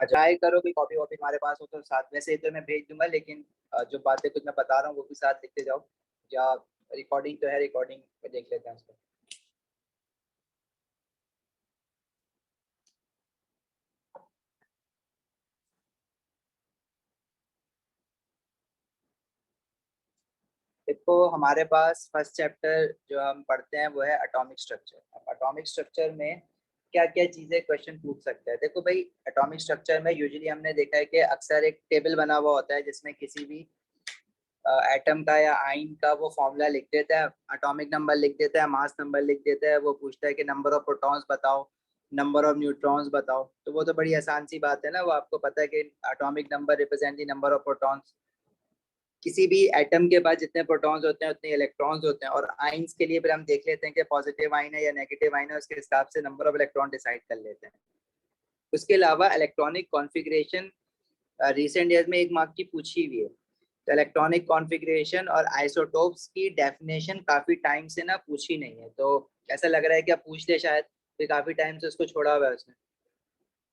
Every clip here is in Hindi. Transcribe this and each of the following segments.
ट्राई करो कि कॉपी वॉपी हमारे पास हो तो साथ, वैसे ही तो मैं भेज दूंगा, लेकिन जो बातें कुछ मैं बता रहा हूँ वो भी साथ लिखते जाओ, या रिकॉर्डिंग तो है, रिकॉर्डिंग पे देख लेते हैं उसको। देखो हमारे पास फर्स्ट चैप्टर जो हम पढ़ते हैं वो है एटॉमिक स्ट्रक्चर। अब एटॉमिक स्ट्रक्चर में क्या क्या चीजें क्वेश्चन पूछ सकते हैं। देखो भाई, एटॉमिक स्ट्रक्चर में यूजुअली हमने देखा है कि अक्सर एक टेबल बना हुआ होता है जिसमें किसी भी एटम का या आइन का वो फॉर्मूला लिख देता है, एटॉमिक नंबर लिख देता है, मास नंबर लिख देता है, वो पूछता है कि नंबर ऑफ प्रोटॉन्स बताओ, नंबर ऑफ न्यूट्रॉन्स बताओ। तो वो तो बड़ी आसान सी बात है ना, वो आपको पता है कि atomic number represent the number of protons. किसी भी एटम के पास जितने प्रोटॉन्स होते हैं उतने इलेक्ट्रॉन्स होते हैं। और आइंस के लिए फिर हम देख लेते हैं कि पॉजिटिव आइन है या नेगेटिव आइन है, उसके हिसाब से नंबर ऑफ इलेक्ट्रॉन डिसाइड कर लेते हैं। उसके अलावा इलेक्ट्रॉनिक कॉन्फ़िगरेशन रिसेंट ईयर्स में एक मार्क की पूछी हुई है। तो इलेक्ट्रॉनिक कॉन्फ़िगरेशन और आइसोटोप्स की डेफिनेशन काफी टाइम से ना पूछी नहीं है, तो ऐसा लग रहा है कि अब पूछ ले शायद, तो काफी टाइम से उसको छोड़ा हुआ है उसने।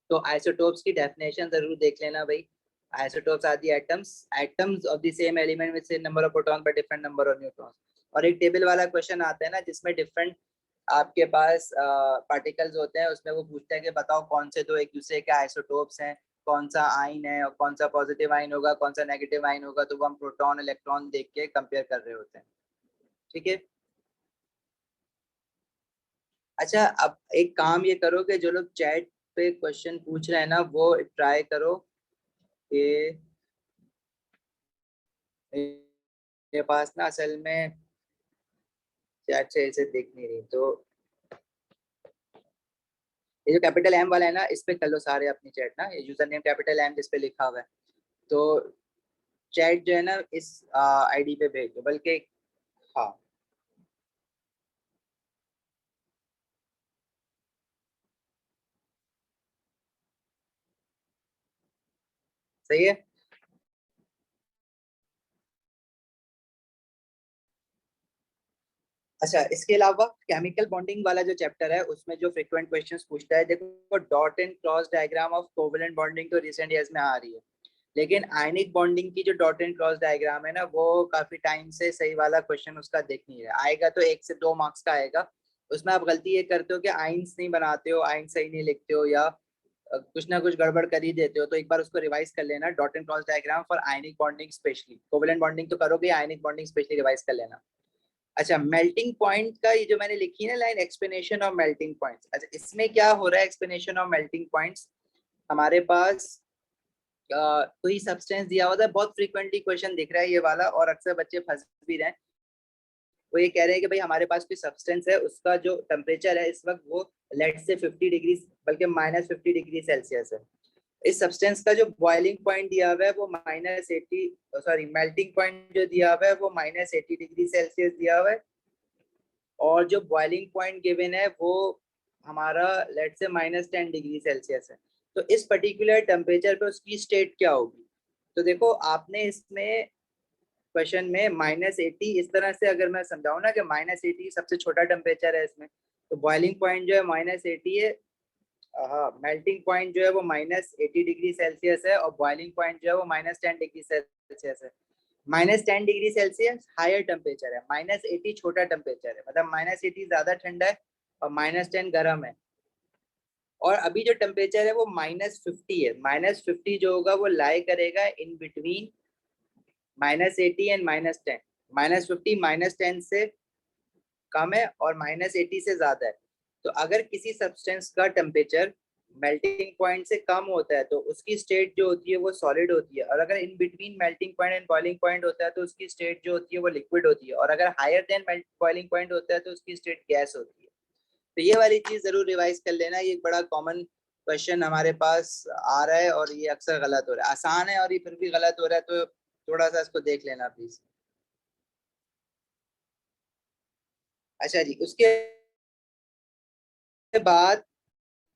तो आइसोटोप्स की डेफिनेशन जरूर देख लेना भाई। Isotopes are the atoms of the same element with same number of proton but different number of neutrons. और एक टेबल वाला क्वेश्चन आता है ना जिसमें डिफरेंट आपके पास पार्टिकल्स होते हैं, उसमें वो पूछता है कि बताओ कौन से दो एक दूसरे के आइसोटोप्स हैं, कौन सा आइन है और कौन सा पॉजिटिव आइन होगा, कौन सा नेगेटिव आइन होगा। तो वो हम प्रोटॉन इलेक्ट्रॉन देख के कंपेयर कर रहे होते हैं। ठीक है। अच्छा, अब एक काम ये करो कि जो लोग चैट पे क्वेश्चन पूछ रहे हैं ना, वो ट्राई करो कि मेरे पास ना असल में चैट से ऐसे दिख नहीं रही, तो ये जो कैपिटल एम वाला है ना, इस पे कर लो सारे अपनी चैट ना, ये यूजर नेम कैपिटल एम जिस पे लिखा हुआ है। तो चैट जो है ना इस आईडी पे भेज दो, बल्कि हाँ सही है। अच्छा, इसके अलावा केमिकल बॉन्डिंग वाला जो चैप्टर है उसमें जो फ्रिक्वेंट क्वेश्चंस पूछता है, देखो dot and cross diagram of covalent bonding तो रिसेंट ईयर्स में आ रही है, लेकिन आयनिक बॉन्डिंग की जो डॉट एंड क्रॉस डायग्राम है ना, वो काफी टाइम से सही वाला क्वेश्चन उसका दिख नहीं रहा। आएगा तो 1 से 2 मार्क्स का आएगा। उसमें आप गलती ये करते हो कि आइंस नहीं बनाते हो, आइन सही नहीं लिखते हो, या कुछ ना कुछ गड़बड़ कर ही देते हो। तो एक बार उसको रिवाइज कर लेना, dot and cross diagram for ionic bonding specially. Covalent bonding तो करोगे, आयनिक बॉन्डिंग स्पेशली रिवाइज कर लेना। अच्छा, मेल्टिंग पॉइंट का ये जो मैंने लिखी है ना line, explanation of melting points, अच्छा इसमें क्या हो रहा है एक्सप्लेनेशन ऑफ मेल्टिंग पॉइंट्स। हमारे पास कोई सब्सटेंस दिया होता है, बहुत फ्रीक्वेंटली क्वेश्चन दिख रहा है ये वाला, और अक्सर बच्चे फंस भी रहे हैं। वो ये कह रहे हैं कि भाई हमारे पास कोई सब्सटेंस है, उसका जो टेम्परेचर है इस वक्त वो लेट से 50 डिग्री बल्कि -50 डिग्री सेल्सियस है। इस सब्सटेंस का जो बॉइलिंग पॉइंट दिया हुआ है वो -80, सॉरी मेल्टिंग पॉइंट जो दिया हुआ है वो -80 डिग्री सेल्सियस दिया हुआ है। और जो बॉइलिंग पॉइंट गिवन है वो हमारा लेट से -10 डिग्री सेल्सियस है। तो इस पर्टिकुलर टेम्परेचर पे उसकी स्टेट क्या होगी। तो देखो आपने इसमें क्वेश्चन में -80, इस तरह से अगर मैं समझाऊं ना कि -80 सबसे छोटा टेम्परेचर है इसमें, तो बॉइलिंग पॉइंट जो है -80 है, हाँ मेल्टिंग पॉइंट जो है वो -80 डिग्री सेल्सियस है, और बॉइलिंग पॉइंट जो है वो -10 डिग्री सेल्सियस है। -10 डिग्री सेल्सियस हायर टेम्परेचर है, -80 छोटा टेम्परेचर है, मतलब -80 ज्यादा ठंडा है और -10 गर्म है। और अभी जो टेम्परेचर है वो -50 है। -50 जो होगा वो लाई करेगा इन बिटवीन -80 एंड -10। -50 -10 से कम है और -80 से ज्यादा है। तो अगर किसी सब्सटेंस का टेम्परेचर मेल्टिंग पॉइंट से कम होता है तो उसकी स्टेट जो होती है वो सॉलिड होती है, और अगर in between melting point and boiling point होता है तो उसकी स्टेट जो होती है वो लिक्विड होती है, और अगर हायर देन बॉइलिंग पॉइंट होता है तो उसकी स्टेट गैस होती है। तो ये वाली चीज जरूर रिवाइज कर लेना, ये एक बड़ा कॉमन क्वेश्चन हमारे पास आ रहा है और ये अक्सर गलत हो रहा है। आसान है और ये फिर भी गलत हो रहा है, तो थोड़ा सा इसको देख लेना प्लीज। अच्छा जी, उसके बाद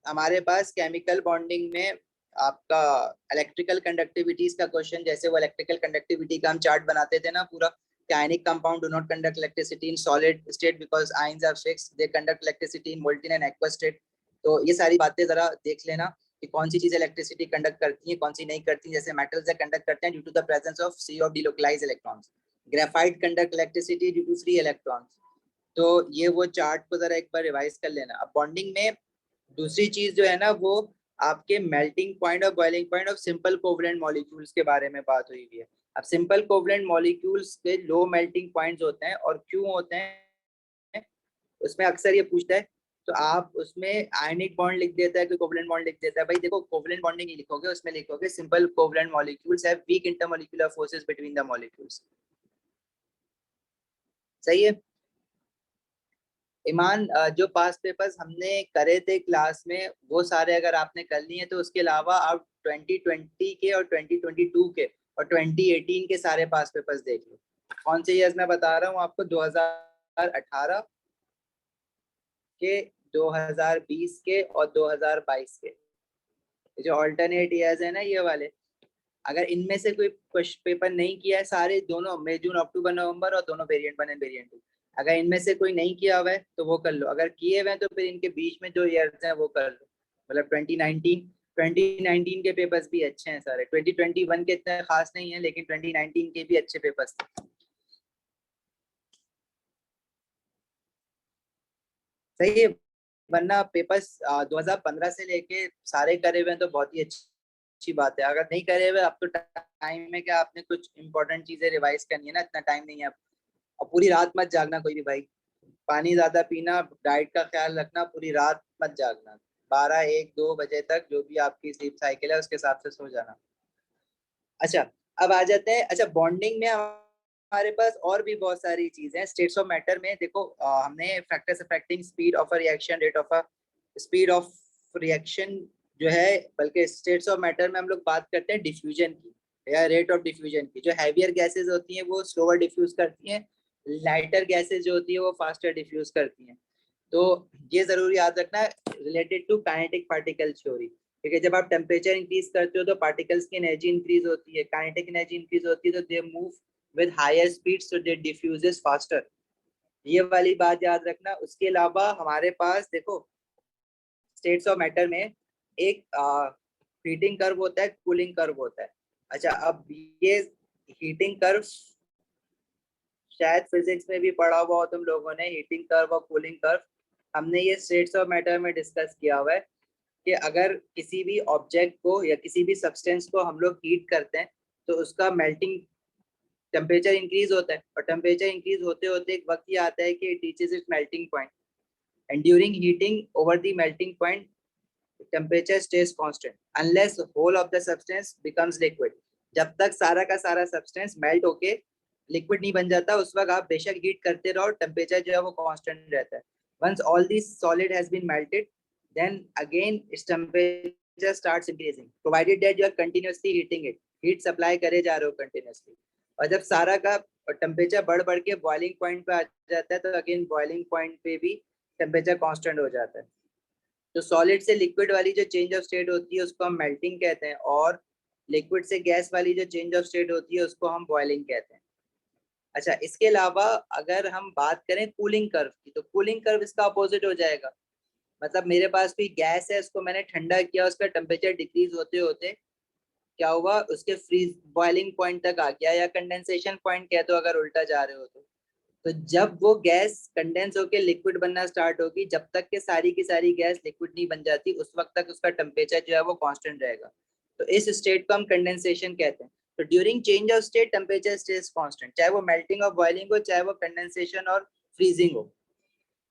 हमारे पास केमिकल बॉन्डिंग में आपका इलेक्ट्रिकल कंडक्टिविटीज का क्वेश्चन, जैसे वो इलेक्ट्रिकल कंडक्टिविटी का हम चार्ट बनाते थे ना पूरा, ionic compound do not conduct electricity in solid state because ions are fixed, they conduct electricity in molten and aqua state. तो ये सारी बातें जरा देख लेना। कि कौन सी चीज इलेक्ट्रिसिटी कंडक्ट करती है, कौन सी नहीं करती। जैसे मेटल्स कंडक्ट करते हैं due to the presence of sea of delocalised electrons, graphite conduct electricity due to free electrons. तो ये वो चार्ट को जरा एक बार रिवाइज कर लेना। अब बॉन्डिंग में दूसरी चीज जो है ना, वो आपके मेल्टिंग पॉइंट और boiling point of simple covalent molecules के बारे में बात हुई है। अब सिंपल कोवलेंट मॉलिक्यूल्स के लो मेल्टिंग पॉइंट्स होते हैं, और क्यों होते हैं उसमें अक्सर ये पूछता है, तो आप उसमें आयनिक बॉन्ड लिख देता है कि कोवलेंट बॉन्ड लिख देता है। भाई देखो, कोवलेंट बॉन्डिंग नहीं लिखोगे, उसमें लिखोगे simple covalent molecules have week intermolecular forces between the molecules. सही है ईमान? जो पास पेपर्स हमने करे थे क्लास में वो सारे अगर आपने कर लिए तो उसके अलावा आप 2020 के और 2022 के और 2018 के सारे पास पेपर्स देख लो। कौन से ईयर्स मैं बता रहा हूँ आपको? 2018 के, 2020 के और 2022 के, जो ऑल्टरनेट ईयर्स है ना ये वाले। अगर इनमें से कोई पेपर नहीं किया है, सारे दोनों मई जून अक्टूबर नवंबर और दोनों वेरिएंट 1 एंड वेरिएंट 2, अगर इनमें से कोई नहीं किया हुआ है तो वो कर लो। अगर किए हुए हैं तो फिर इनके बीच में जो ईयर्स हैं वो कर लो। मतलब 2019 के पेपर्स भी अच्छे हैं सारे। 2021 के इतने खास नहीं है, लेकिन 2019 के भी अच्छे पेपर्स थे। सही है, वरना पेपर्स 2015 से लेके सारे करे हुए हैं तो बहुत ही अच्छी बात है। अगर नहीं करे हुए, अब तो टाइम है कि आपने कुछ इंपॉर्टेंट चीजें रिवाइज करनी है ना, इतना टाइम नहीं है अब। और पूरी रात मत जागना कोई भी भाई, पानी ज्यादा पीना, डाइट का ख्याल रखना, पूरी रात मत जागना। 12 1 2 बजे तक जो भी आपकी स्लीप साइकिल है उसके हिसाब से सो जाना। अच्छा, अब आ जाते हैं। अच्छा, बॉन्डिंग में हमारे पास और भी बहुत सारी चीजें हैं। स्टेट्स ऑफ मैटर में देखो, हमने factors affecting speed of a reaction, rate of a speed of reaction जो है, बल्कि स्टेट्स ऑफ मैटर में हम लोग बात करते हैं डिफ्यूजन की या रेट ऑफ डिफ्यूजन की। जो हैवियर गैसेज होती हैं वो स्लोअर डिफ्यूज करती हैं, लाइटर गैसेज जो होती है वो फास्टर डिफ्यूज करती हैं। तो ये जरूर याद रखना related to kinetic particle theory. ठीक है, जब आप टेम्परेचर इंक्रीज करते हो तो पार्टिकल्स की एनर्जी इंक्रीज होती है, काइनेटिक एनर्जी इंक्रीज होती है, तो they move with higher speed so they diffuses faster. ये वाली बात याद रखना। उसके अलावा हमारे पास देखो, स्टेट्स ऑफ मैटर में एक हीटिंग कर्व होता है, कूलिंग कर्व होता है। अच्छा, अब ये हीटिंग कर्व शायद फिजिक्स में भी पढ़ा हुआ हो तुम लोगों ने, हीटिंग कर्व और कूलिंग कर्व। हमने ये स्टेट्स ऑफ मैटर में डिस्कस किया हुआ है कि अगर किसी भी ऑब्जेक्ट को या किसी भी सब्सटेंस को हम लोग हीट करते हैं तो उसका मेल्टिंग टेम्परेचर इंक्रीज होता है, और टेम्परेचर इंक्रीज होते होते एक वक्त ये आता है कि it reaches its melting point, and during heating over the melting point temperature stage constant unless whole of the substance becomes liquid. जब तक सारा का सारा सब्सटेंस मेल्ट होके लिक्विड नहीं बन जाता, उस वक्त आप बेशक हीट करते रहो, टेम्परेचर जो है वो कांस्टेंट रहता है। Once all this solid has been melted, then again its temperature starts increasing provided that you are continuously heating it, heat supply करे जा रहे हो continuously। और जब सारा का टेम्परेचर बढ़ बढ़ के बॉइलिंग पॉइंट पे आ जाता है तो अगेन बॉइलिंग पॉइंट पे भी टेम्परेचर कांस्टेंट हो जाता है। तो सॉलिड से लिक्विड वाली जो चेंज ऑफ स्टेट होती है उसको हम मेल्टिंग कहते हैं, और लिक्विड से गैस वाली जो चेंज ऑफ स्टेट होती है उसको हम बॉइलिंग कहते हैं। अच्छा, इसके अलावा अगर हम बात करें कूलिंग कर्व की, तो कूलिंग कर्व इसका अपोजिट हो जाएगा। मतलब मेरे पास कोई गैस है, उसको मैंने ठंडा किया, उसका टेम्परेचर डिक्रीज होते होते क्या हुआ, उसके फ्रीज बॉइलिंग पॉइंट तक आ गया, या कंडेंसेशन पॉइंट कह दो अगर उल्टा जा रहे हो तो जब वो गैस कंडेंस होकर लिक्विड बनना स्टार्ट होगी, जब तक के सारी की सारी गैस लिक्विड नहीं बन जाती उस वक्त तक उसका टेम्परेचर जो है वो कांस्टेंट रहेगा। तो इस स्टेट को हम कंडेंसेशन कहते हैं। तो during change of state temperature stage constant, चाहे वो मेल्टिंग और बॉइलिंग हो, चाहे वो कंडेंसेशन और फ्रीजिंग हो।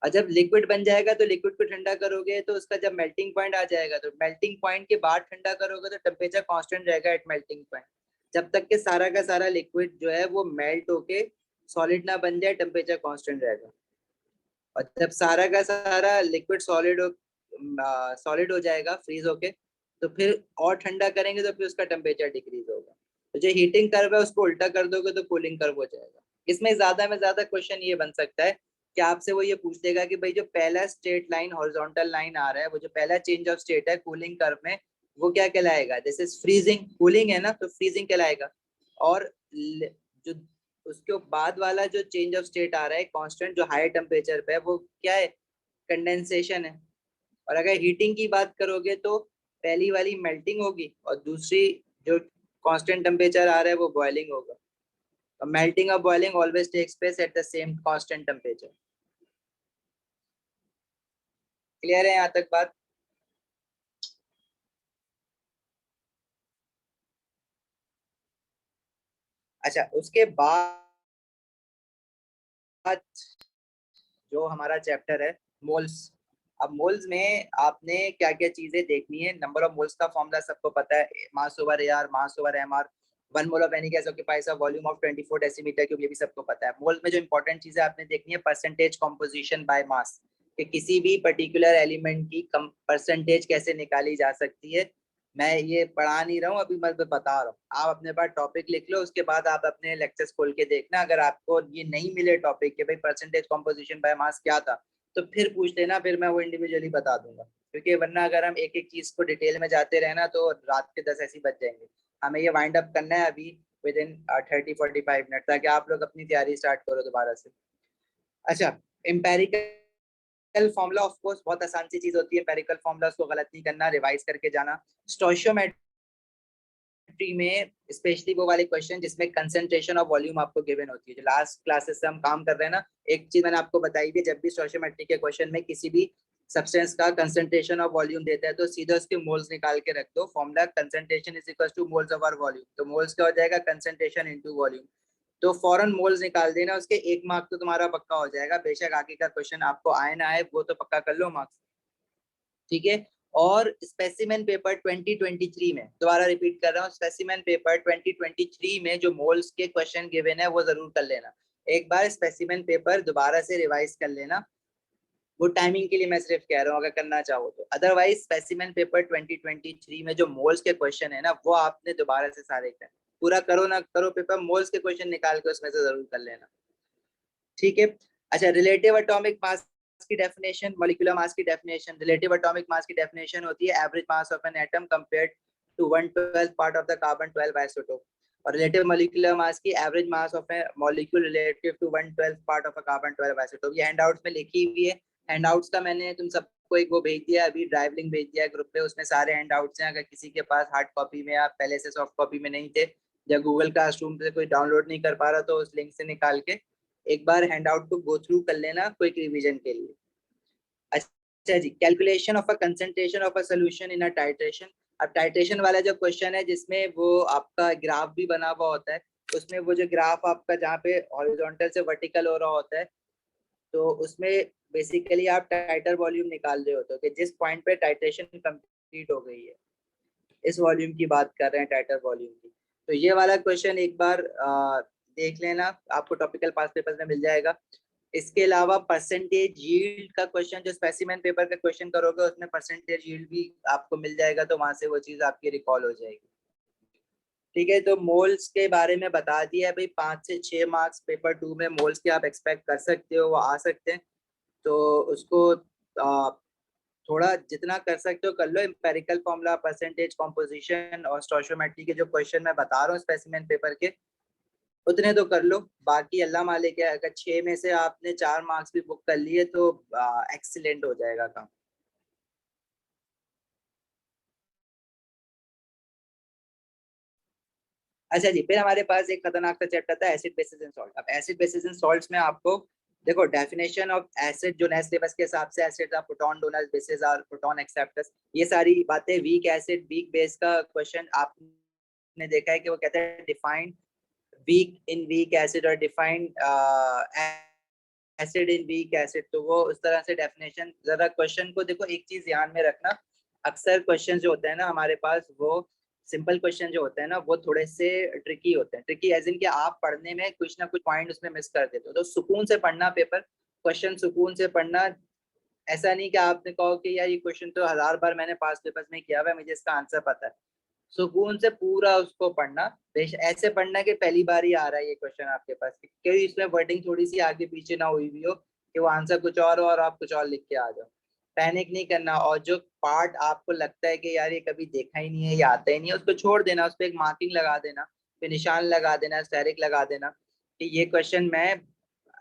और जब लिक्विड बन जाएगा तो लिक्विड को ठंडा करोगे तो उसका जब मेल्टिंग पॉइंट आ जाएगा तो मेल्टिंग पॉइंट के बाद ठंडा करोगे तो टेम्परेचर कांस्टेंट रहेगा एट मेल्टिंग पॉइंट, जब तक के सारा का सारा लिक्विड जो है वो मेल्ट होके सॉलिड ना बन जाए, टेम्परेचर कांस्टेंट रहेगा। और जब सारा का सारा लिक्विड सॉलिड हो जाएगा फ्रीज होके, तो फिर और ठंडा करेंगे तो फिर उसका टेम्परेचर डिक्रीज होगा। तो जो हीटिंग कर्व है उसको उल्टा कर दोगे तो कूलिंग कर्व हो जाएगा। इसमें ज्यादा में ज्यादा क्वेश्चन ये बन सकता है कि आपसे वो ये पूछ देगा कि भाई जो पहला स्ट्रेट लाइन हॉरिजॉन्टल लाइन आ रहा है, वो जो पहला चेंज ऑफ स्टेट है कूलिंग कर्व में, वो क्या कहलाएगा? दिस इज फ्रीजिंग, कूलिंग है ना तो फ्रीजिंग कहलाएगा। और जो उसके बाद वाला जो चेंज ऑफ स्टेट आ रहा है कांस्टेंट जो हाई टेम्परेचर पे है, वो क्या है? कंडेंसेशन है। और अगर हीटिंग की बात करोगे तो पहली वाली मेल्टिंग होगी और दूसरी जो कांस्टेंट टेम्परेचर आ रहा है वो बॉइलिंग होगा। मेल्टिंग और boiling always takes place at the same constant temperature. Clear है यहाँ तक बात? अच्छा, उसके बाद जो हमारा चैप्टर है मोल्स। अब मोल्स में आपने क्या क्या चीजें देखनी है। नंबर ऑफ मोल्स का फॉर्मूला सबको पता है, मास over AR, mass over MR. 1 mole of any gas occupies a volume of 24 decimetre cube, ये भी सबको पता है। मोल्स में जो इंपॉर्टेंट चीजें आपने देखनी है, परसेंटेज कॉम्पोजिशन बाय मास, कि किसी भी पर्टिकुलर एलिमेंट की परसेंटेज कैसे निकाली जा सकती है। मैं ये पढ़ा नहीं रहा हूँ अभी, मैं बता रहा हूँ। आप अपने पास टॉपिक लिख लो, उसके बाद आप अपने लेक्चर्स खोल के देखना। अगर आपको ये नहीं मिले टॉपिक के भाई परसेंटेज कॉम्पोजिशन बाय मास क्या था, तो फिर पूछ लेना, फिर मैं वो इंडिविजुअली बता दूंगा। क्योंकि वरना अगर हम एक एक चीज को डिटेल में जाते रहे ना तो रात के 10 ऐसे ही बज जाएंगे। हमें ये वाइंड अप करना है अभी विद इन 30-45 मिनट, ताकि आप लोग अपनी तैयारी स्टार्ट करो दोबारा से। अच्छा, एम्पेरिकल फॉर्मूला ऑफ कोर्स बहुत आसान सी चीज होती है। एम्पेरिकल फॉर्मूला को गलत नहीं करना, रिवाइज करके जाना। स्टोइशियोमेट्री में स्पेशली वो वाले क्वेश्चन जिसमें कंसंट्रेशन और वॉल्यूम आपको गिवन होती है, जो लास्ट क्लासेस से हम काम कर रहे हैं ना। एक चीज मैंने आपको बताई थी, जब भी स्टोइशियोमेट्री के क्वेश्चन में किसी भी सब्सटेंस का कंसंट्रेशन और वॉल्यूम देता है तो सीधा उसके मोल्स निकाल के रख दो। Formula concentration is equal two moles over volume, तो मोल्स क्या हो जाएगा, कंसंट्रेशन इनटू वॉल्यूम। तो फॉरन मोल्स निकाल देना, उसके 1 मार्क तो तुम्हारा पक्का हो जाएगा। बेशक आगे का क्वेश्चन आपको आए ना आए, वो तो पक्का कर लो मार्क्स। ठीक है। और स्पेसिमेन पेपर 2023 में, दोबारा रिपीट कर रहा हूँ, स्पेसिमेन पेपर 2023 में जो मोल्स के क्वेश्चन गिवन है वो जरूर कर लेना। एक बार स्पेसिमेन पेपर दोबारा से रिवाइज कर लेना। वो टाइमिंग के लिए मैं सिर्फ कह रहा हूँ, अगर करना चाहो तो। अदरवाइज स्पेसिमेन पेपर 2023 में जो मोल्स के क्वेश्चन है ना, वो आपने दोबारा से सारे कर, पूरा करो ना करो पेपर, मोल्स के क्वेश्चन निकाल के उसमें से जरूर कर लेना। ठीक है। अच्छा, रिलेटिव एटॉमिक मास की डेफिनेशन, मॉलिक्यूलर मास की डेफिनेशन। रिलेटिव एटॉमिक मास की डेफिनेशन होती है average mass of an atom compared to 1/12 part of the carbon 12 isotope. और रिलेटिव मॉलिक्यूलर मास की average mass of a molecule relative to 1/12 part of a carbon 12 isotope. ये हैंडआउट्स में लिखी हुई है। हैंडआउट्स का मैंने तुम सबको एक वो भेज दिया अभी, ड्राइव लिंक भेज दिया ग्रुप पे, उसमें सारे हैंडआउट्स हैं। अगर किसी के पास हार्ड कॉपी में या पहले से सॉफ्ट कॉपी में नहीं थे, या गूगल क्लासरूम से कोई डाउनलोड नहीं कर पा रहा, तो उस लिंक से निकाल के एक बार हैंडआउट को गो थ्रू कर लेना क्विक रिवीजन के लिए। अच्छा जी, calculation of a concentration of a solution in a titration. अब टाइट्रेशन वाला जो क्वेश्चन है जिसमें वो आपका ग्राफ भी बना हुआ होता है, उसमें वो जो ग्राफ आपका जहाँ पे हॉरिजॉन्टल से वर्टिकल हो रहा होता है, तो उसमें बेसिकली आप टाइटर वॉल्यूम निकाल रहे होते हो कि जिस पॉइंट पे टाइट्रेशन कंप्लीट हो गई है। इस वॉल्यूम की बात कर रहे हैं, टाइटर वॉल्यूम की। तो ये वाला क्वेश्चन एक बार देख लेना, आपको टॉपिकल पास पेपर में मिल जाएगा। इसके अलावा परसेंटेज यील्ड का क्वेश्चन, जो स्पेसिमेन पेपर का क्वेश्चन करोगे उसमें परसेंटेज यील्ड भी आपको मिल जाएगा, तो वहां से वो चीज आपकी रिकॉल हो जाएगी। ठीक है, तो मोल्स के बारे में बता दिया है भाई। 5 से 6 मार्क्स पेपर 2 में मोल्स के आप एक्सपेक्ट कर सकते हो, वो आ सकते हैं। तो उसको थोड़ा जितना कर सकते हो कर लो। एम्पेरिकल फॉर्मूला, परसेंटेज कॉम्पोजिशन और स्टोइशियोमेट्री के जो क्वेश्चन मैं बता रहा हूँ स्पेसिमेन पेपर के, उतने तो कर लो। बाकी अल्लाह मालिक है, अगर 6 में से आपने 4 मार्क्स भी बुक कर लिए तो एक्सीलेंट हो जाएगा काम। अच्छा जी, फिर हमारे पास एक खतरनाक सा चैप्टर था एसिड बेसिस एंड सॉल्ट। अब एसिड बेसिस एंड सॉल्ट्स में आपको देखो डेफिनेशन ऑफ एसिड, जो नेक्स्ट सिलेबस के हिसाब से एसिड था, प्रोटॉन डोनर्स, बेसिस और प्रोटॉन एक्सेप्टर्स, ये सारी बातें। वीक एसिड वीक बेस का क्वेश्चन आपने देखा है कि वो कहते हैं डिफाइन वीक इन वीक एसिड और define acid in weak acid. तो वो उस तरह से डेफिनेशन, जरा क्वेश्चन को देखो, एक चीज ध्यान में रखना। अक्सर क्वेश्चन जो होते हैं ना हमारे पास, वो सिंपल क्वेश्चन जो होते हैं ना, वो थोड़े से ट्रिकी होते हैं। ट्रिकी एज इन कि आप पढ़ने में कुछ ना कुछ पॉइंट उसमें मिस कर देते हो। तो सुकून से पढ़ना पेपर, क्वेश्चन सुकून से पढ़ना। ऐसा नहीं कि आपने कहो कि यार ये क्वेश्चन तो 1000 बार मैंने पास पेपर्स में किया हुआ है, मुझे इसका आंसर पता है। सुकून से पूरा उसको पढ़ना। ऐसे पढ़ना कि पहली बार ही आ रहा है ये क्वेश्चन आपके पास, क्योंकि इसमें वर्डिंग थोड़ी सी आगे पीछे ना हुई भी हो कि वो आंसर कुछ और हो और आप कुछ और लिख के आ जाओ। पैनिक नहीं करना। और जो पार्ट आपको लगता है कि यार ये कभी देखा ही नहीं है, ये आता ही नहीं है, उसको छोड़ देना, उस पर एक मार्किंग लगा देना, फिर निशान लगा देना, स्टेरिक लगा देना कि ये क्वेश्चन मैं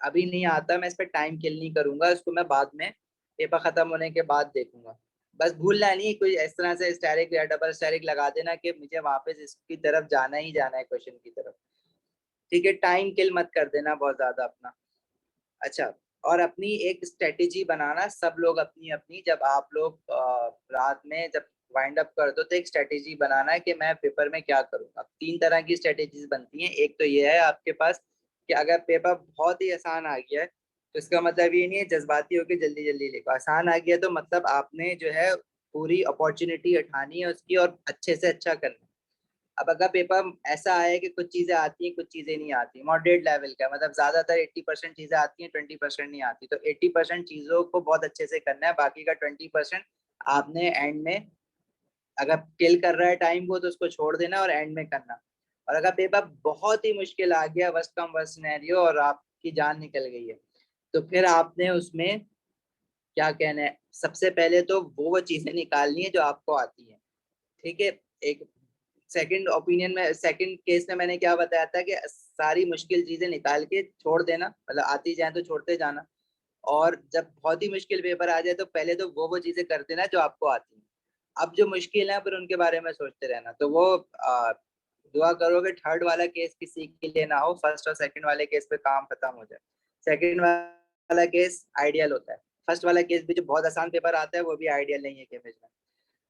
अभी नहीं आता, मैं इस पर टाइम किल नहीं करूंगा, इसको मैं बाद में पेपर खत्म होने के बाद देखूंगा। बस भूलना नहीं, कोई इस तरह से स्टैरिक या डबल स्टैरिक लगा देना कि मुझे वापस इसकी तरफ जाना ही जाना है, क्वेश्चन की तरफ। ठीक है, टाइम किल मत कर देना बहुत ज्यादा अपना। अच्छा, और अपनी एक स्ट्रेटेजी बनाना, सब लोग अपनी अपनी, जब आप लोग रात में जब वाइंड अप कर दो तो एक स्ट्रेटेजी बनाना है कि मैं पेपर में क्या करूंगा। 3 तरह की स्ट्रेटेजीज बनती हैं। एक तो ये है आपके पास कि अगर पेपर बहुत ही आसान आ गया है तो इसका मतलब ये नहीं है जज्बाती होकर जल्दी जल्दी लिखो। आसान आ गया तो मतलब आपने जो है पूरी अपॉर्चुनिटी उठानी है उसकी और अच्छे से अच्छा करना है। अब अगर पेपर ऐसा आया कि कुछ चीजें आती हैं कुछ चीजें नहीं आती, मॉडरेट लेवल का मतलब ज्यादातर 80% चीजें आती हैं, 20% नहीं आती, तो 80% चीजों को बहुत अच्छे से करना है, बाकी का 20% आपने एंड में, अगर किल कर रहा है टाइम को तो उसको छोड़ देना और एंड में करना। और अगर पेपर बहुत ही मुश्किल आ गया, वर्स्ट कम वर्स्ट सिनेरियो, और आपकी जान निकल गई है, तो फिर आपने उसमें क्या कहना है, सबसे पहले तो वो चीजें निकालनी है जो आपको आती है। ठीक है, एक सेकंड ओपिनियन में, सेकंड केस में मैंने क्या बताया था कि सारी मुश्किल चीजें निकाल के छोड़ देना, मतलब आती जाए तो छोड़ते जाना, और जब बहुत ही मुश्किल पेपर आ जाए तो पहले तो वो चीजें कर देना जो आपको आती हैं। अब जो मुश्किल है फिर उनके बारे में सोचते रहना। तो वो दुआ करो कि थर्ड वाला केस किसी के लिए ना हो, फर्स्ट और सेकंड वाले केस पे काम खत्म हो जाए। सेकंड वाला केस आइडियल होता है, फर्स्ट वाला केस भी जो बहुत आसान पेपर आता है वो भी आइडियल नहीं है केमिस्ट्री में।